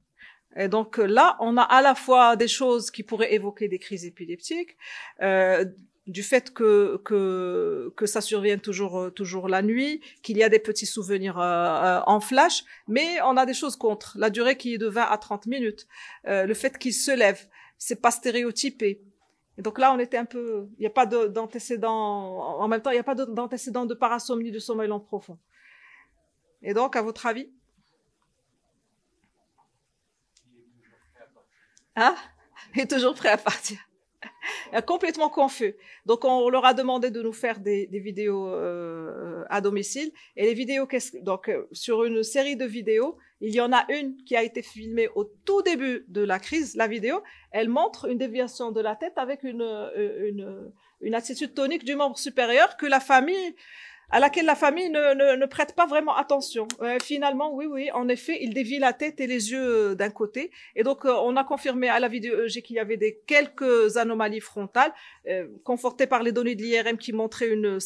Et donc là, on a à la fois des choses qui pourraient évoquer des crises épileptiques, du fait que ça survienne toujours la nuit, qu'il y a des petits souvenirs en flash, mais on a des choses contre. La durée qui est de 20 à 30 minutes, le fait qu'il se lève, c'est pas stéréotypé. Et donc là, on était un peu, il n'y a pas d'antécédent, en même temps, il n'y a pas d'antécédent de parasomnie, de sommeil lent profond. Et donc, à votre avis? Hein? Il est toujours prêt à partir. Complètement confus. Donc, on leur a demandé de nous faire des vidéos à domicile. Et les vidéos, donc sur une série de vidéos, il y en a une qui a été filmée au tout début de la crise. La vidéo, elle montre une déviation de la tête avec une attitude tonique du membre supérieur à laquelle la famille ne prête pas vraiment attention. Finalement, oui, en effet, il dévie la tête et les yeux d'un côté. Et donc, on a confirmé à la vidéo EEG qu'il y avait quelques anomalies frontales, confortées par les données de l'IRM qui montraient un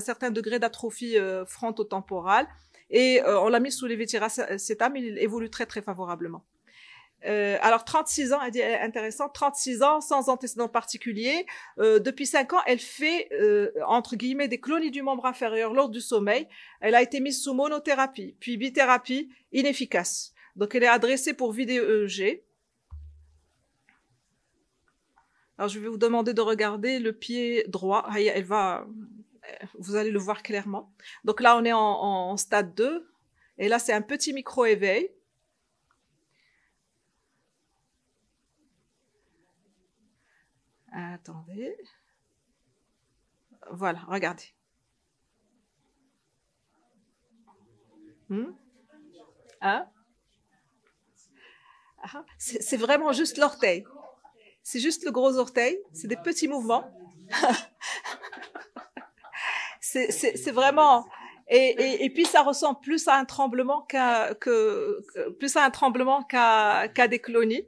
certain degré d'atrophie frontotemporale. Et on l'a mis sous lévétiracétam, il évolue très, très favorablement. Alors 36 ans, elle dit intéressant, 36 ans sans antécédent particulier. Depuis 5 ans, elle fait entre guillemets des clonies du membre inférieur lors du sommeil. Elle a été mise sous monothérapie, puis bithérapie inefficace. Donc elle est adressée pour vidéo EEG. Alors je vais vous demander de regarder le pied droit. Vous allez le voir clairement. Donc là on est en stade 2 et là c'est un petit micro-éveil. Attendez. Voilà, regardez. Hein? C'est vraiment juste l'orteil. C'est juste le gros orteil. C'est des petits mouvements. c'est vraiment... Et puis ça ressemble plus à un tremblement qu'à des clonies.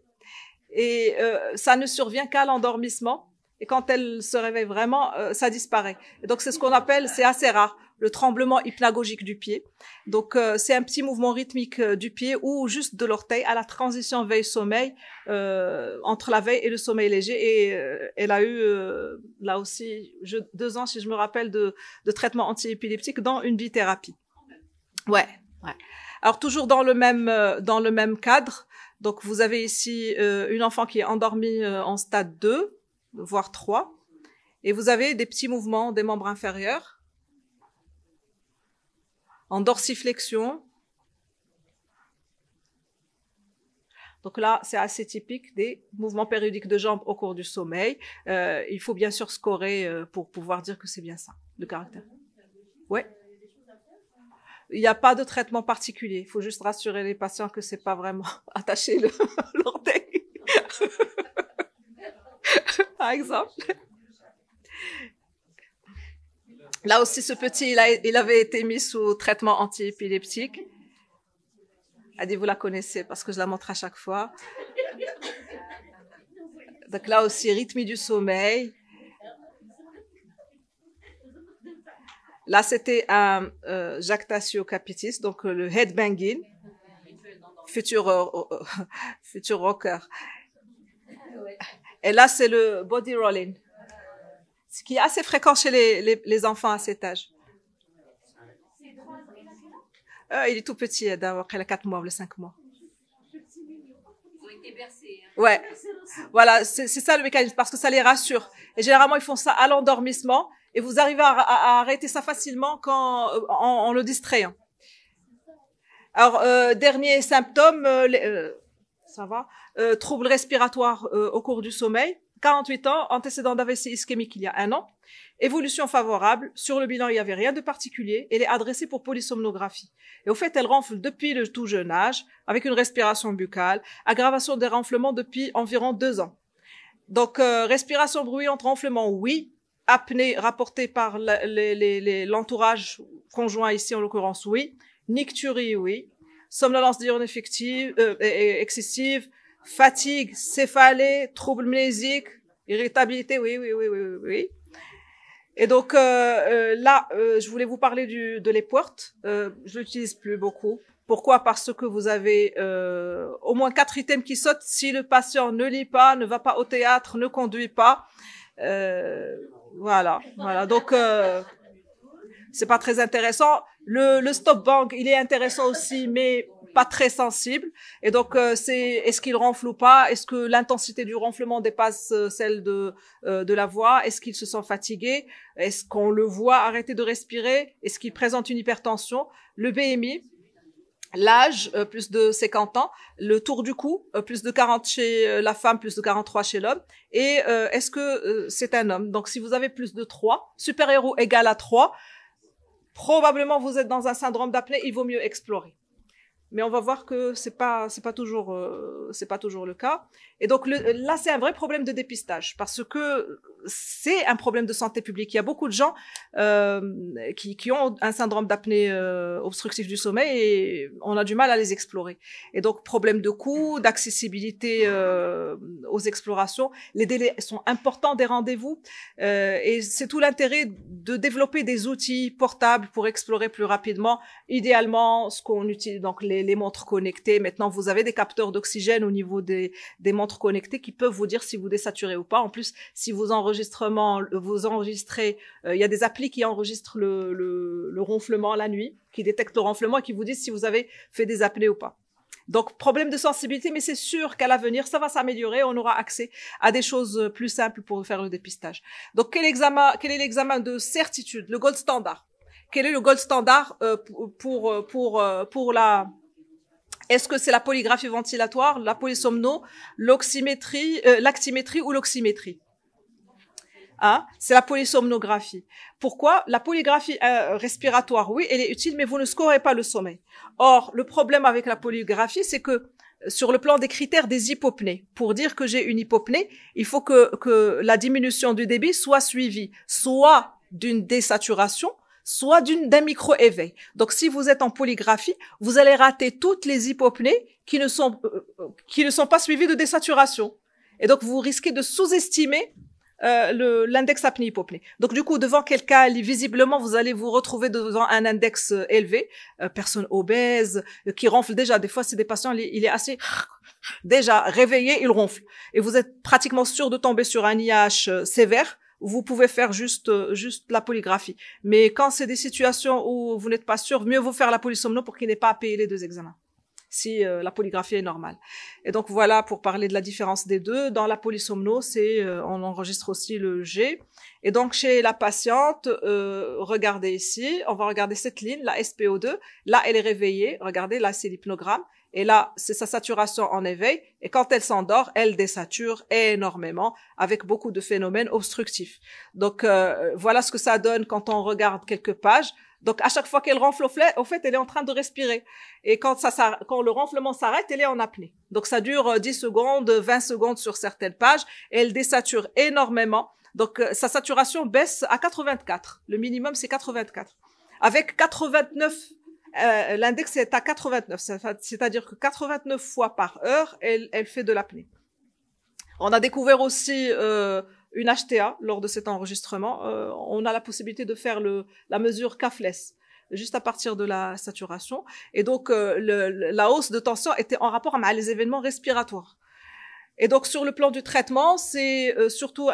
Et ça ne survient qu'à l'endormissement. Et quand elle se réveille vraiment, ça disparaît. Et donc c'est ce qu'on appelle, c'est assez rare, le tremblement hypnagogique du pied. Donc c'est un petit mouvement rythmique du pied ou juste de l'orteil à la transition veille-sommeil, entre la veille et le sommeil léger. Et elle a eu là aussi 2 ans, si je me rappelle, de traitement antiépileptique dans une bithérapie. Ouais. Alors toujours dans le même cadre. Donc, vous avez ici une enfant qui est endormie en stade 2, voire 3. Et vous avez des petits mouvements des membres inférieurs. En dorsiflexion. Donc là, c'est assez typique des mouvements périodiques de jambes au cours du sommeil. Il faut bien sûr scorer pour pouvoir dire que c'est bien ça, le caractère. Ouais. Il n'y a pas de traitement particulier. Il faut juste rassurer les patients que c'est pas vraiment attacher l'orteil. Par exemple. Là aussi, ce petit, il avait été mis sous traitement antiépileptique. Elle dit, vous la connaissez parce que je la montre à chaque fois. Donc là aussi, rythme du sommeil. Là, c'était un jactatio capitis, donc le headbanging, futur rocker. Et là, c'est le body rolling, ce qui est assez fréquent chez les enfants à cet âge. Il est tout petit, d'avoir elle a 4 mois ou 5 mois. Ils ont été bercés. Ouais, voilà, c'est ça le mécanisme, parce que ça les rassure. Et généralement, ils font ça à l'endormissement. Et vous arrivez à arrêter ça facilement en le distrayant. Alors, dernier symptôme, ça va, troubles respiratoires au cours du sommeil, 48 ans, antécédent d'AVC ischémique il y a 1 an, évolution favorable, sur le bilan il n'y avait rien de particulier, elle est adressée pour polysomnographie. Et au fait, elle renfle depuis le tout jeune âge, avec une respiration buccale, aggravation des renflements depuis environ 2 ans. Donc, respiration bruyante, renflement, oui. Apnée rapportée par l'entourage conjoint ici, en l'occurrence, oui. Nicturie, oui. Somnolence diurne excessive, fatigue, céphalée, troubles mnésiques, irritabilité, oui. Et donc là, je voulais vous parler de l'Epworth. Je l'utilise plus beaucoup. Pourquoi? Parce que vous avez au moins 4 items qui sautent si le patient ne lit pas, ne va pas au théâtre, ne conduit pas. Voilà. Donc c'est pas très intéressant. Le stop bang, il est intéressant aussi, mais pas très sensible. Et donc est-ce qu'il ronfle ou pas? Est-ce que l'intensité du ronflement dépasse celle de la voix? Est-ce qu'il se sent fatigué? Est-ce qu'on le voit arrêter de respirer? Est-ce qu'il présente une hypertension? Le BMI, l'âge, plus de 50 ans, le tour du cou, plus de 40 chez la femme, plus de 43 chez l'homme, et est-ce que c'est un homme? Donc si vous avez plus de 3, supérieur ou égal à 3, probablement vous êtes dans un syndrome d'apnée, il vaut mieux explorer. Mais on va voir que c'est pas toujours le cas. Et donc là c'est un vrai problème de dépistage parce que c'est un problème de santé publique. Il y a beaucoup de gens qui ont un syndrome d'apnée obstructif du sommeil et on a du mal à les explorer. Et donc problème de coût, d'accessibilité aux explorations, les délais sont importants des rendez-vous et c'est tout l'intérêt de développer des outils portables pour explorer plus rapidement. Idéalement, ce qu'on utilise donc les montres connectées. Maintenant, vous avez des capteurs d'oxygène au niveau des montres connectées qui peuvent vous dire si vous désaturez ou pas. En plus, si vous enregistrez, il y a des applis qui enregistrent le ronflement la nuit, qui détectent le ronflement et qui vous disent si vous avez fait des apnées ou pas. Donc, problème de sensibilité, mais c'est sûr qu'à l'avenir, ça va s'améliorer. On aura accès à des choses plus simples pour faire le dépistage. Donc, quel est l'examen de certitude, le gold standard? Quel est le gold standard pour la... Est-ce que c'est la polygraphie ventilatoire, la polysomno, l'oxymétrie, l'actimétrie ou l'oxymétrie? C'est la polysomnographie. Pourquoi? La polygraphie respiratoire, oui, elle est utile, mais vous ne scorez pas le sommeil. Or, le problème avec la polygraphie, c'est que sur le plan des critères des hypopnées, pour dire que j'ai une hypopnée, il faut que la diminution du débit soit suivie soit d'une désaturation, soit d'un micro-éveil. Donc, si vous êtes en polygraphie, vous allez rater toutes les hypopnées qui ne sont pas suivies de désaturation. Et donc, vous risquez de sous-estimer l'index apnée-hypopnée. Donc, du coup, devant quelqu'un, visiblement, vous allez vous retrouver devant un index élevé, personne obèse, qui ronfle déjà. Des fois, c'est des patients, il est assez déjà réveillé, il ronfle. Et vous êtes pratiquement sûr de tomber sur un IH sévère. Vous pouvez faire juste la polygraphie. Mais quand c'est des situations où vous n'êtes pas sûr, mieux vaut faire la polysomno pour qu'il n'ait pas à payer les 2 examens, si la polygraphie est normale. Et donc voilà pour parler de la différence des deux. Dans la polysomno, on enregistre aussi le G. Et donc chez la patiente, regardez ici, on va regarder cette ligne, la SPO2. Là, elle est réveillée. Regardez, là, c'est l'hypnogramme. Et là, c'est sa saturation en éveil. Et quand elle s'endort, elle désature énormément avec beaucoup de phénomènes obstructifs. Donc, voilà ce que ça donne quand on regarde quelques pages. Donc, à chaque fois qu'elle ronfle, au fait, elle est en train de respirer. Et quand le ronflement s'arrête, elle est en apnée. Donc, ça dure 10 secondes, 20 secondes sur certaines pages. Et elle désature énormément. Donc, sa saturation baisse à 84. Le minimum, c'est 84. Avec 89, l'index est à 89. C'est-à-dire que 89 fois par heure, elle fait de l'apnée. On a découvert aussi une HTA lors de cet enregistrement. On a la possibilité de faire la mesure Kafles juste à partir de la saturation. Et donc, la hausse de tension était en rapport avec les événements respiratoires. Et donc, sur le plan du traitement, c'est surtout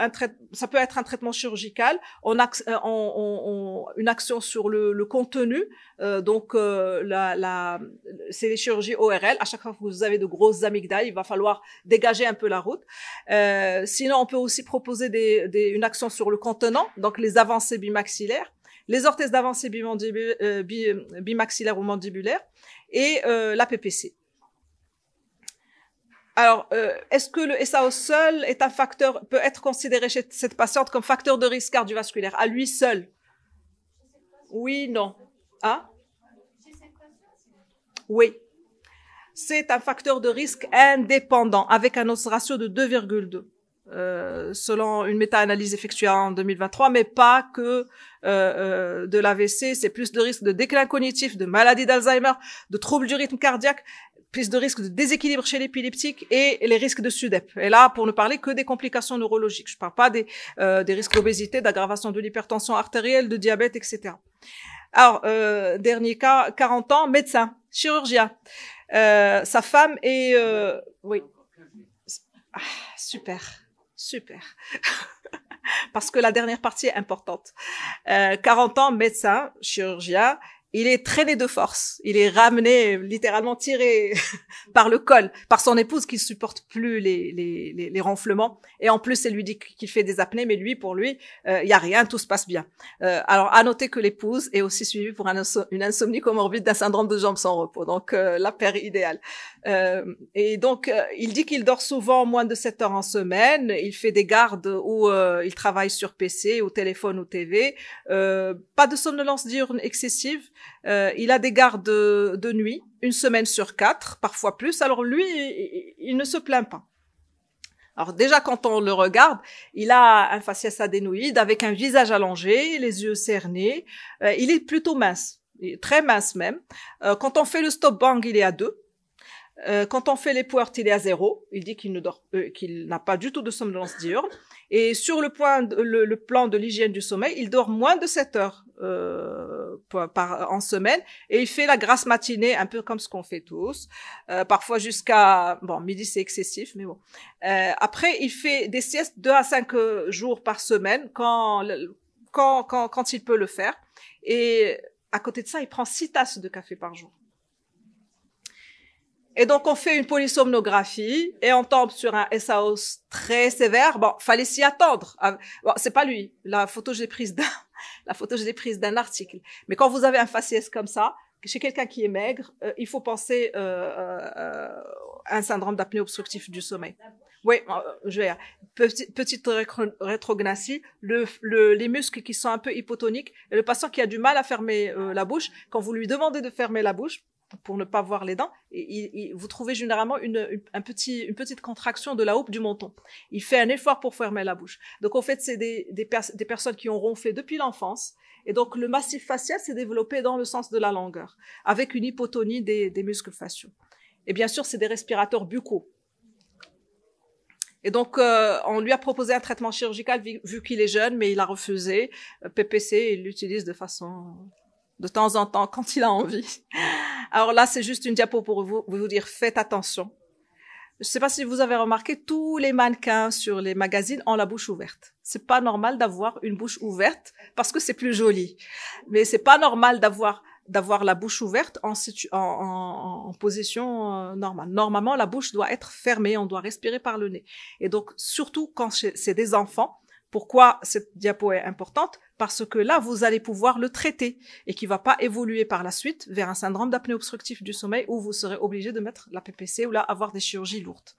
ça peut être un traitement chirurgical, une action sur le contenu. Donc, c'est les chirurgies ORL. À chaque fois que vous avez de grosses amygdales, il va falloir dégager un peu la route. Sinon, on peut aussi proposer une action sur le contenant, donc les avancées bimaxillaires, les orthèses d'avancée bimaxillaire ou mandibulaire, et la PPC. Alors, est-ce que le SAO seul peut être considéré chez cette patiente comme facteur de risque cardiovasculaire, à lui seul? Oui, non. Oui. C'est un facteur de risque indépendant, avec un odds ratio de 2,2. selon une méta-analyse effectuée en 2023, mais pas que de l'AVC. C'est plus de risques de déclin cognitif, de maladie d'Alzheimer, de troubles du rythme cardiaque, plus de risques de déséquilibre chez l'épileptique et les risques de SUDEP. Et là, pour ne parler que des complications neurologiques. Je parle pas des risques d'obésité, d'aggravation de l'hypertension artérielle, de diabète, etc. Alors, dernier cas, 40 ans, médecin, chirurgien. Sa femme est... oui. Ah, super. Parce que la dernière partie est importante. 40 ans, médecin, chirurgien. Il est traîné de force. Il est ramené, littéralement tiré par le col, par son épouse qui supporte plus les ronflements. Et en plus, elle lui dit qu'il fait des apnées, mais lui, pour lui, il y a rien, tout se passe bien. Alors, à noter que l'épouse est aussi suivie pour une insomnie comorbide d'un syndrome de jambes sans repos. Donc, la paire idéale. Et donc, il dit qu'il dort souvent moins de 7 heures en semaine. Il fait des gardes où il travaille sur PC, ou téléphone, ou TV. Pas de somnolence diurne excessive. Il a des gardes de nuit, 1 semaine sur 4, parfois plus. Alors lui, il ne se plaint pas. Alors déjà, quand on le regarde, il a un faciès adénoïde avec un visage allongé, les yeux cernés. Il est plutôt mince, très mince même. Quand on fait le stop bang, il est à 2. Quand on fait les PWERT, il est à 0. Il dit qu'il n'a pas du tout de somnolence diurne. Et sur le plan de l'hygiène du sommeil, il dort moins de 7 heures en semaine, et il fait la grasse matinée, un peu comme ce qu'on fait tous, parfois jusqu'à midi, c'est excessif, mais bon. Après, il fait des siestes 2 à 5 jours par semaine quand il peut le faire, et à côté de ça, il prend 6 tasses de café par jour. Et donc, on fait une polysomnographie et on tombe sur un SAOS très sévère. Bon, fallait s'y attendre. Bon, c'est pas lui. La photo, je l'ai prise d'un article. Mais quand vous avez un faciès comme ça, chez quelqu'un qui est maigre, il faut penser à un syndrome d'apnée obstructive du sommeil. Oui, petite rétrognathie, les muscles qui sont un peu hypotoniques, et le patient qui a du mal à fermer la bouche, quand vous lui demandez de fermer la bouche, pour ne pas voir les dents, vous trouvez généralement une petite contraction de la houppe du menton. Il fait un effort pour fermer la bouche. Donc, en fait, c'est des personnes qui ont ronflé depuis l'enfance. Et donc, le massif facial s'est développé dans le sens de la longueur, avec une hypotonie des muscles faciaux. Et bien sûr, c'est des respirateurs buccaux. Et donc, on lui a proposé un traitement chirurgical vu qu'il est jeune, mais il a refusé. PPC, il l'utilise de temps en temps, quand il a envie. Alors là, c'est juste une diapo pour vous dire, faites attention. Je ne sais pas si vous avez remarqué, tous les mannequins sur les magazines ont la bouche ouverte. C'est pas normal d'avoir une bouche ouverte parce que c'est plus joli. Mais c'est pas normal d'avoir la bouche ouverte en position normale. Normalement, la bouche doit être fermée, on doit respirer par le nez. Et donc, surtout quand c'est des enfants, pourquoi cette diapo est importante? Parce que là, vous allez pouvoir le traiter et qui va pas évoluer par la suite vers un syndrome d'apnée obstructive du sommeil où vous serez obligé de mettre la PPC ou là avoir des chirurgies lourdes.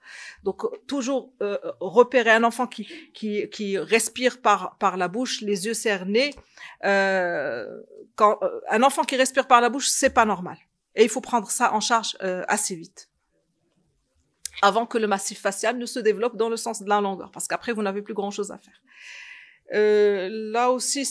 Donc, toujours repérer un enfant qui respire par la bouche, les yeux cernés. Un enfant qui respire par la bouche, c'est pas normal. Et il faut prendre ça en charge assez vite, avant que le massif facial ne se développe dans le sens de la longueur, parce qu'après, vous n'avez plus grand-chose à faire. Là aussi,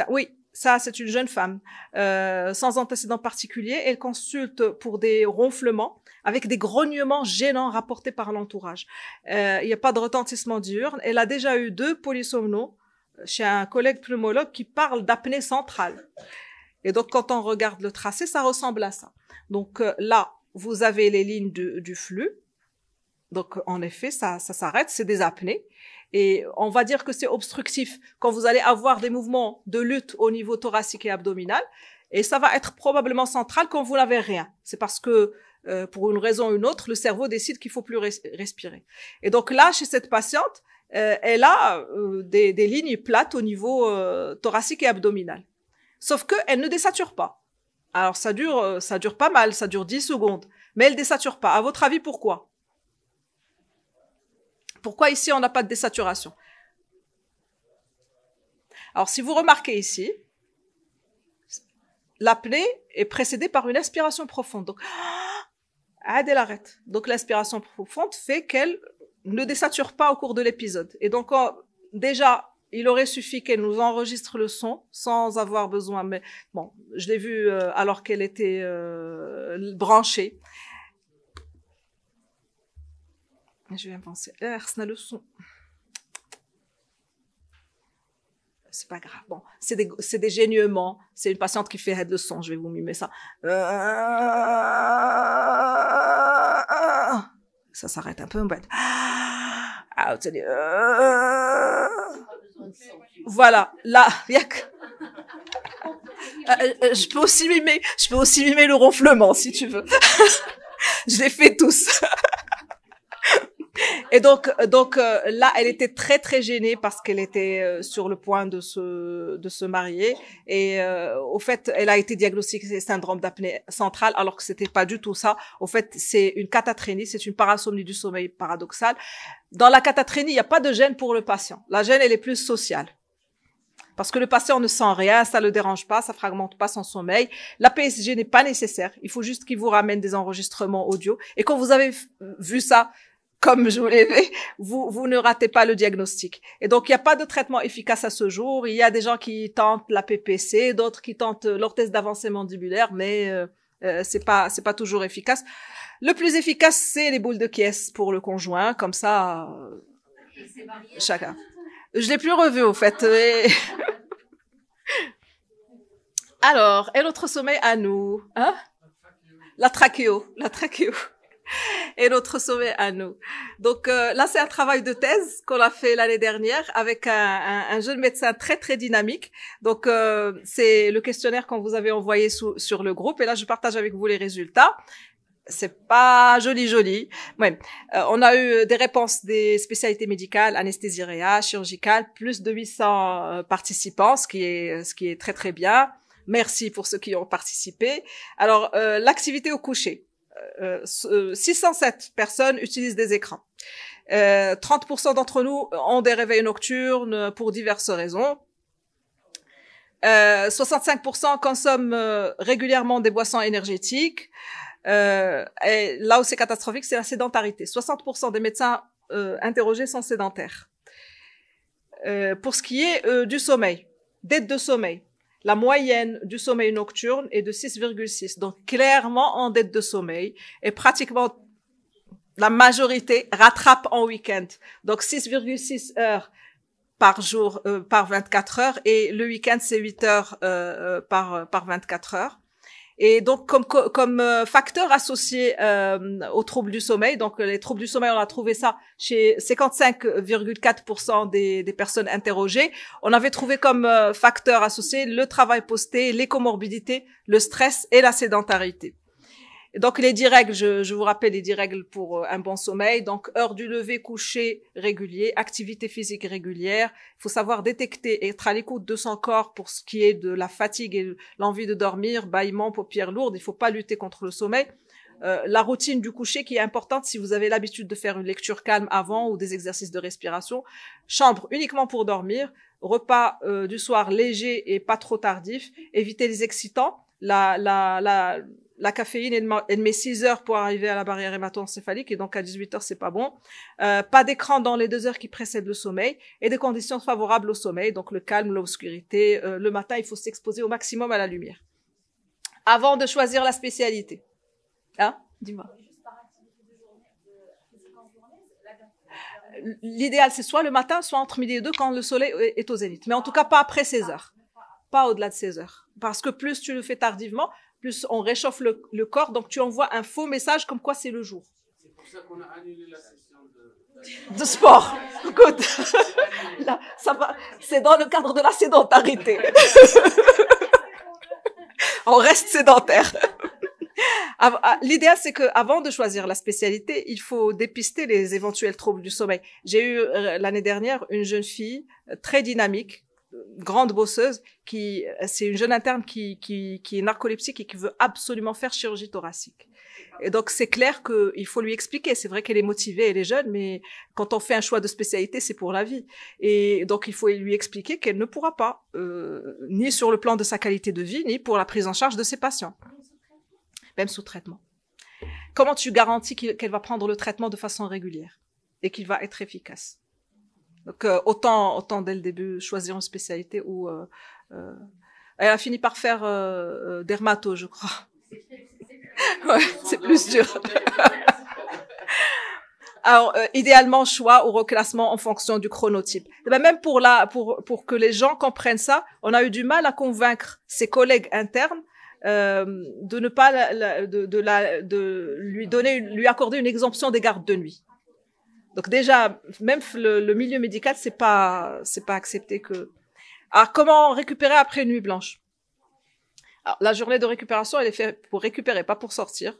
oui, ça, c'est une jeune femme, sans antécédent particulier. Elle consulte pour des ronflements, avec des grognements gênants rapportés par l'entourage. Il n'y a pas de retentissement diurne. Elle a déjà eu 2 polysomnos chez un collègue pneumologue qui parle d'apnée centrale. Et donc, quand on regarde le tracé, ça ressemble à ça. Donc là, vous avez les lignes du flux. Donc, en effet, ça s'arrête, c'est des apnées. Et on va dire que c'est obstructif quand vous allez avoir des mouvements de lutte au niveau thoracique et abdominal. Et ça va être probablement central quand vous n'avez rien. C'est parce que, pour une raison ou une autre, le cerveau décide qu'il faut plus respirer. Et donc là, chez cette patiente, elle a des lignes plates au niveau thoracique et abdominal. Sauf que elle ne désature pas. Alors, ça dure pas mal, ça dure 10 secondes. Mais elle désature pas. À votre avis, pourquoi? Pourquoi ici, on n'a pas de désaturation? Alors, si vous remarquez ici, l'apnée est précédée par une inspiration profonde. Donc, elle arrête. Donc, l'inspiration profonde fait qu'elle ne désature pas au cours de l'épisode. Et donc, déjà, il aurait suffi qu'elle nous enregistre le son sans avoir besoin. Mais bon, je l'ai vu alors qu'elle était branchée. Je vais avancer. C'est le son. C'est pas grave. Bon, c'est des gênements. C'est une patiente qui fait le son. Je vais vous mimer ça. Ça s'arrête un peu. Voilà. Là, je peux aussi mimer le ronflement si tu veux. Je les fais tous. Et donc là, elle était très très gênée parce qu'elle était sur le point de se marier et au fait, elle a été diagnostiquée syndrome d'apnée centrale alors que c'était pas du tout ça. Au fait, c'est une catatrénie, c'est une parasomnie du sommeil paradoxale. Dans la catatrénie, il n'y a pas de gêne pour le patient. La gêne, elle est plus sociale. Parce que le patient ne sent rien, ça le dérange pas, ça fragmente pas son sommeil. La PSG n'est pas nécessaire. Il faut juste qu'il vous ramène des enregistrements audio. Et quand vous avez vu ça, comme je vous l'ai dit, vous ne ratez pas le diagnostic. Et donc, il n'y a pas de traitement efficace à ce jour. Il y a des gens qui tentent la PPC, d'autres qui tentent l'orthèse d'avancée mandibulaire, mais c'est pas toujours efficace. Le plus efficace, c'est les boules de Kies pour le conjoint, comme ça, chacun. Je l'ai plus revu, au fait. Alors, et notre sommeil à nous, hein? La trachéo. Et notre sommet à nous. Donc là, c'est un travail de thèse qu'on a fait l'année dernière avec un jeune médecin très très dynamique. Donc c'est le questionnaire qu'on vous avait envoyé sur le groupe. Et là, je partage avec vous les résultats. C'est pas joli. Ouais. On a eu des réponses des spécialités médicales, anesthésie réa, chirurgicale, plus de 800 participants, ce qui est très très bien. Merci pour ceux qui ont participé. Alors l'activité au coucher. 607 personnes utilisent des écrans. 30% d'entre nous ont des réveils nocturnes pour diverses raisons. 65% consomment régulièrement des boissons énergétiques. Et là où c'est catastrophique, c'est la sédentarité. 60% des médecins interrogés sont sédentaires. Pour ce qui est du sommeil, dette de sommeil, la moyenne du sommeil nocturne est de 6,6. Donc, clairement en dette de sommeil. Et pratiquement, la majorité rattrape en week-end. Donc, 6,6 heures par jour, par 24 heures. Et le week-end, c'est 8 heures par 24 heures. Et donc, comme facteur associé aux troubles du sommeil, donc les troubles du sommeil, on a trouvé ça chez 55,4% des personnes interrogées. On avait trouvé comme facteur associé le travail posté, les comorbidités, le stress et la sédentarité. Et donc, les 10 règles, je vous rappelle les 10 règles pour un bon sommeil. Donc, heure du lever, coucher régulier, activité physique régulière. Il faut savoir détecter et être à l'écoute de son corps pour ce qui est de la fatigue et l'envie de dormir, bâillement, paupières lourdes. Il faut pas lutter contre le sommeil. La routine du coucher qui est importante si vous avez l'habitude de faire une lecture calme avant ou des exercices de respiration. Chambre uniquement pour dormir. Repas du soir léger et pas trop tardif. Éviter les excitants. La caféine, elle met 6 heures pour arriver à la barrière hémato-encéphalique et donc à 18 heures, c'est pas bon. Pas d'écran dans les 2 heures qui précèdent le sommeil et des conditions favorables au sommeil, donc le calme, l'obscurité. Le matin, il faut s'exposer au maximum à la lumière. Avant de choisir la spécialité. Hein? Dis-moi. L'idéal, c'est soit le matin, soit entre midi et 2 quand le soleil est au zénith. Mais en tout cas, pas après 16 heures. Pas au-delà de 16 heures. Parce que plus tu le fais tardivement, plus on réchauffe le corps, donc tu envoies un faux message comme quoi c'est le jour. C'est pour ça qu'on a annulé la session de sport. Écoute, là, ça va, c'est dans le cadre de la sédentarité. On reste sédentaire. L'idéal, c'est que avant de choisir la spécialité, il faut dépister les éventuels troubles du sommeil. J'ai eu l'année dernière une jeune fille très dynamique, grande bosseuse, c'est une jeune interne qui est narcoleptique et qui veut absolument faire chirurgie thoracique. Et donc c'est clair qu'il faut lui expliquer. C'est vrai qu'elle est motivée, elle est jeune, mais quand on fait un choix de spécialité, c'est pour la vie. Et donc il faut lui expliquer qu'elle ne pourra pas, ni sur le plan de sa qualité de vie, ni pour la prise en charge de ses patients. Même sous traitement. Comment tu garantis qu'elle va prendre le traitement de façon régulière? et qui va être efficace. Donc autant dès le début choisir une spécialité où elle a fini par faire dermato, je crois. Ouais, c'est plus dur. Alors, idéalement, choix ou reclassement en fonction du chronotype. Et ben, même pour que les gens comprennent ça, on a eu du mal à convaincre ses collègues internes de ne pas lui accorder une exemption des gardes de nuit. Donc déjà, même le milieu médical, c'est pas accepté que. Alors, comment récupérer après une nuit blanche? Alors, la journée de récupération, elle est faite pour récupérer, pas pour sortir.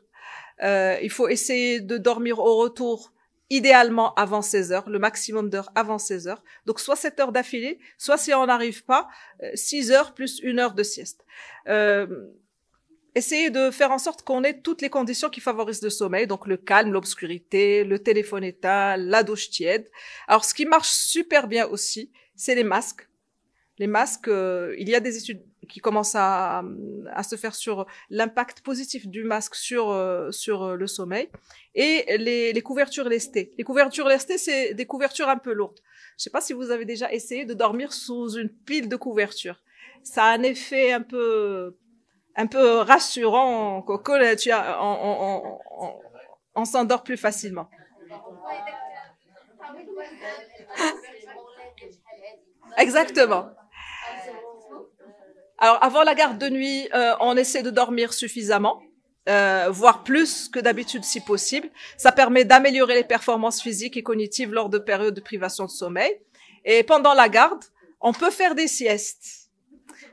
Il faut essayer de dormir au retour, idéalement avant 16 heures, le maximum d'heures avant 16 heures. Donc, soit 7 heures d'affilée, soit si on n'arrive pas, 6 heures plus 1 heure de sieste. Essayez de faire en sorte qu'on ait toutes les conditions qui favorisent le sommeil, donc le calme, l'obscurité, le téléphone éteint, la douche tiède. Alors, ce qui marche super bien aussi, c'est les masques. Les masques, il y a des études qui commencent à se faire sur l'impact positif du masque sur le sommeil. Et les couvertures lestées. Les couvertures lestées, c'est des couvertures un peu lourdes. Je sais pas si vous avez déjà essayé de dormir sous une pile de couvertures. Ça a un effet un peu rassurant, on s'endort plus facilement. Exactement. Alors, avant la garde de nuit, on essaie de dormir suffisamment, voire plus que d'habitude si possible. Ça permet d'améliorer les performances physiques et cognitives lors de périodes de privation de sommeil. Et pendant la garde, on peut faire des siestes.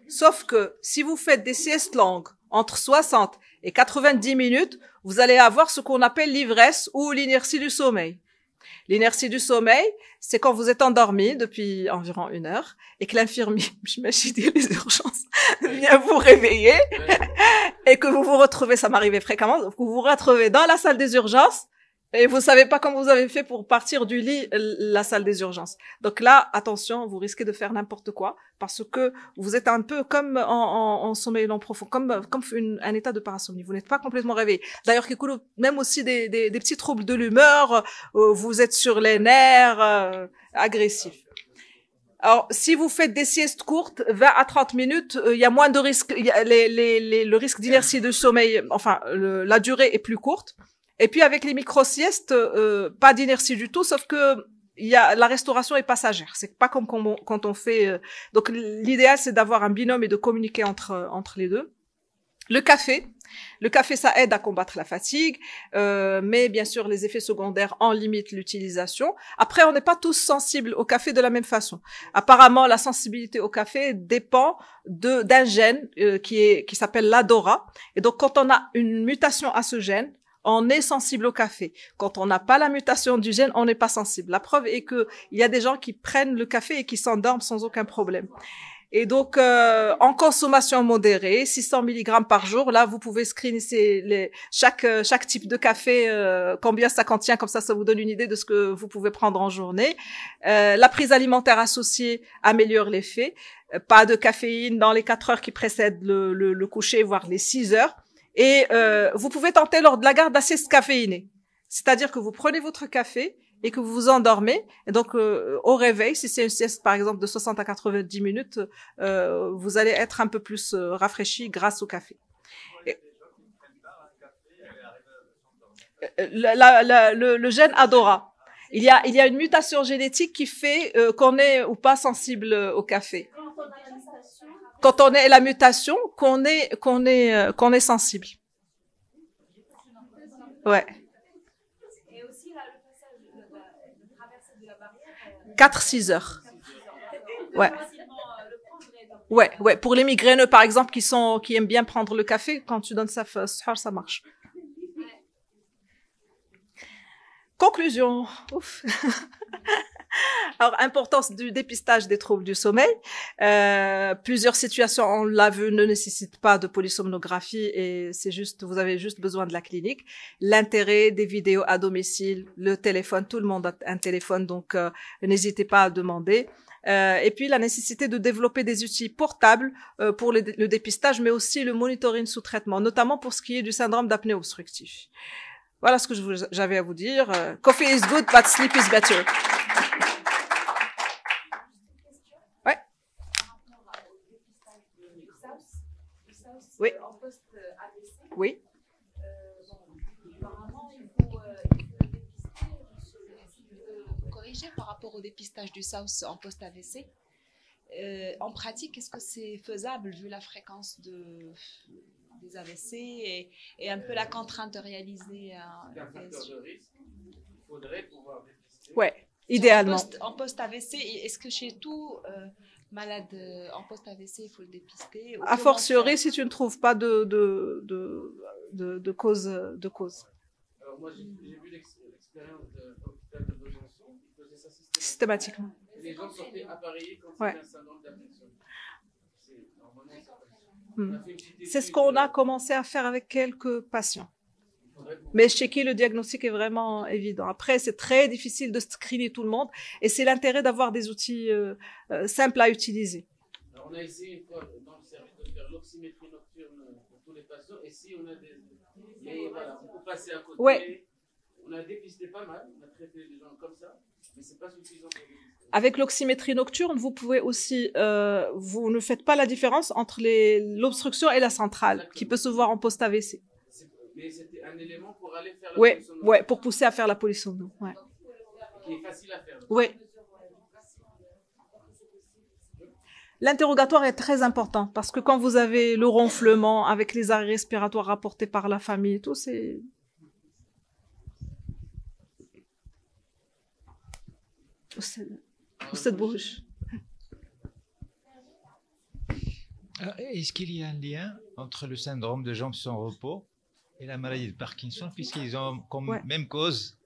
Sauf que si vous faites des siestes longues, entre 60 et 90 minutes, vous allez avoir ce qu'on appelle l'ivresse ou l'inertie du sommeil. L'inertie du sommeil, c'est quand vous êtes endormi depuis environ 1 heure et que l'infirmier, j'imagine les urgences, vient vous réveiller et que vous vous retrouvez, ça m'arrivait fréquemment, vous vous retrouvez dans la salle des urgences et vous savez pas comment vous avez fait pour partir du lit, la salle des urgences. Donc là, attention, vous risquez de faire n'importe quoi parce que vous êtes un peu comme en sommeil long profond, comme un état de parasomnie. Vous n'êtes pas complètement réveillé. D'ailleurs, même aussi des petits troubles de l'humeur, vous êtes sur les nerfs, agressifs. Alors, si vous faites des siestes courtes, 20 à 30 minutes, il y a moins de risques, le risque d'inertie de sommeil, enfin, la durée est plus courte. Et puis avec les micro-siestes, pas d'inertie du tout, sauf que la restauration est passagère. C'est pas comme quand on fait. Donc l'idéal c'est d'avoir un binôme et de communiquer entre les deux. Le café, ça aide à combattre la fatigue, mais bien sûr les effets secondaires en limitent l'utilisation. Après, on n'est pas tous sensibles au café de la même façon. Apparemment, la sensibilité au café dépend d'un gène qui s'appelle l'ADORA. Et donc quand on a une mutation à ce gène, on est sensible au café. Quand on n'a pas la mutation du gène, on n'est pas sensible. La preuve est que il y a des gens qui prennent le café et qui s'endorment sans aucun problème. Et donc, en consommation modérée, 600 mg par jour, là, vous pouvez screener chaque type de café, combien ça contient, comme ça vous donne une idée de ce que vous pouvez prendre en journée. La prise alimentaire associée améliore l'effet. Pas de caféine dans les 4 heures qui précèdent le coucher, voire les 6 heures. Et vous pouvez tenter lors de la garde la sieste caféinée. C'est-à-dire que vous prenez votre café et que vous vous endormez. Et donc, au réveil, si c'est une sieste, par exemple, de 60 à 90 minutes, vous allez être un peu plus rafraîchi grâce au café. Le gène ADORA. Il y a une mutation génétique qui fait qu'on est ou pas sensible au café. Quand on est la mutation, qu'on est sensible. Ouais. Et aussi là, le passage de traversée de la barrière. 4-6 heures. Ouais. Ouais. Pour les migraineux, par exemple, qui aiment bien prendre le café, quand tu donnes ça marche. Conclusion. Ouf. Alors, importance du dépistage des troubles du sommeil. Plusieurs situations, on l'a vu, ne nécessitent pas de polysomnographie et vous avez juste besoin de la clinique. L'intérêt des vidéos à domicile, le téléphone, tout le monde a un téléphone, donc n'hésitez pas à demander. Et puis la nécessité de développer des outils portables pour le dépistage, mais aussi le monitoring sous traitement, notamment pour ce qui est du syndrome d'apnée obstructive. Voilà ce que j'avais à vous dire. Coffee is good, but sleep is better. Ouais. Oui. En post-AVC. Oui. Apparemment, il faut le dépister. Corriger par rapport au dépistage du SAUS en post-AVC. En pratique, est-ce que c'est faisable vu la fréquence des AVC et un peu la contrainte de réaliser un facteur de risque, il faudrait pouvoir dépister. Ouais, idéalement. En post-AVC, est-ce que chez tout malade en post-AVC, il faut le dépister? A fortiori, si tu ne trouves pas de cause. Alors moi, j'ai vu l'expérience de l'hôpital de Besançon, ils faisaient ça Systématiquement. Les gens sortaient appareillés quand Ouais. il y a un syndrome d'Addison. Normalement, c'est pas ça. C'est ce qu'on a commencé à faire avec quelques patients. Mais checker le diagnostic est vraiment évident. Après, c'est très difficile de screener tout le monde et c'est l'intérêt d'avoir des outils simples à utiliser. Alors, on a essayé une fois dans le service de faire l'oxymétrie nocturne pour tous les patients et si on a des... Mais voilà, on peut passer à côté. Ouais. On a dépisté pas mal, on a traité les gens comme ça, mais c'est pas suffisant pour dépister. Avec l'oxymétrie nocturne, vous pouvez aussi, vous ne faites pas la différence entre l'obstruction et la centrale, Exactement. qui peut se voir en post-AVC. Mais c'était un élément pour aller faire la Ouais, pollution ouais, pour pousser à faire la pollution d'eau. Ouais. qui est facile à faire. Ouais. L'interrogatoire est très important parce que quand vous avez le ronflement avec les arrêts respiratoires rapportés par la famille et tout, c'est... Cette bouche. Est-ce qu'il y a un lien entre le syndrome de jambes sans repos et la maladie de Parkinson, puisqu'ils ont comme même cause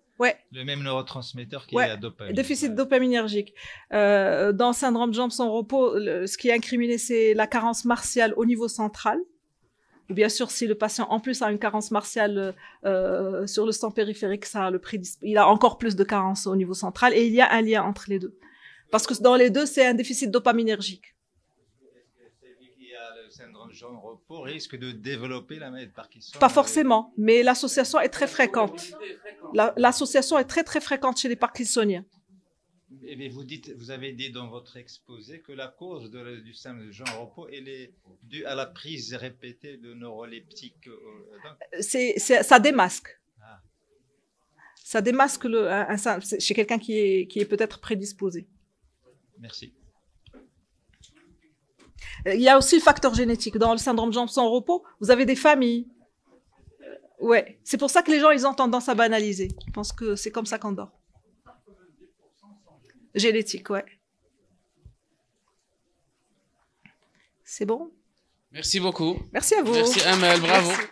le même neurotransmetteur qui est la dopamine? Déficit dopaminergique. Dans le syndrome de jambes sans repos, ce qui est incriminé, c'est la carence martiale au niveau central. Et bien sûr, si le patient en plus a une carence martiale sur le stand périphérique, il a encore plus de carence au niveau central et il y a un lien entre les deux. Parce que dans les deux, c'est un déficit dopaminergique. Celui qui a le syndrome de jambes sans repos risque de développer la maladie de Parkinson? Pas forcément, mais l'association est très fréquente. L'association est très très fréquente chez les Parkinsoniens. Et vous avez dit dans votre exposé que la cause du syndrome de jambes sans repos elle est due à la prise répétée de neuroleptiques. Ça démasque. Ça démasque chez quelqu'un qui est peut-être prédisposé. Merci. Il y a aussi le facteur génétique. Dans le syndrome de jambes sans repos, vous avez des familles. Ouais. C'est pour ça que les gens, ils ont tendance à banaliser. Je pense que c'est comme ça qu'on dort. Génétique, ouais. C'est bon? Merci beaucoup. Merci à vous. Merci Amel, bravo. Merci.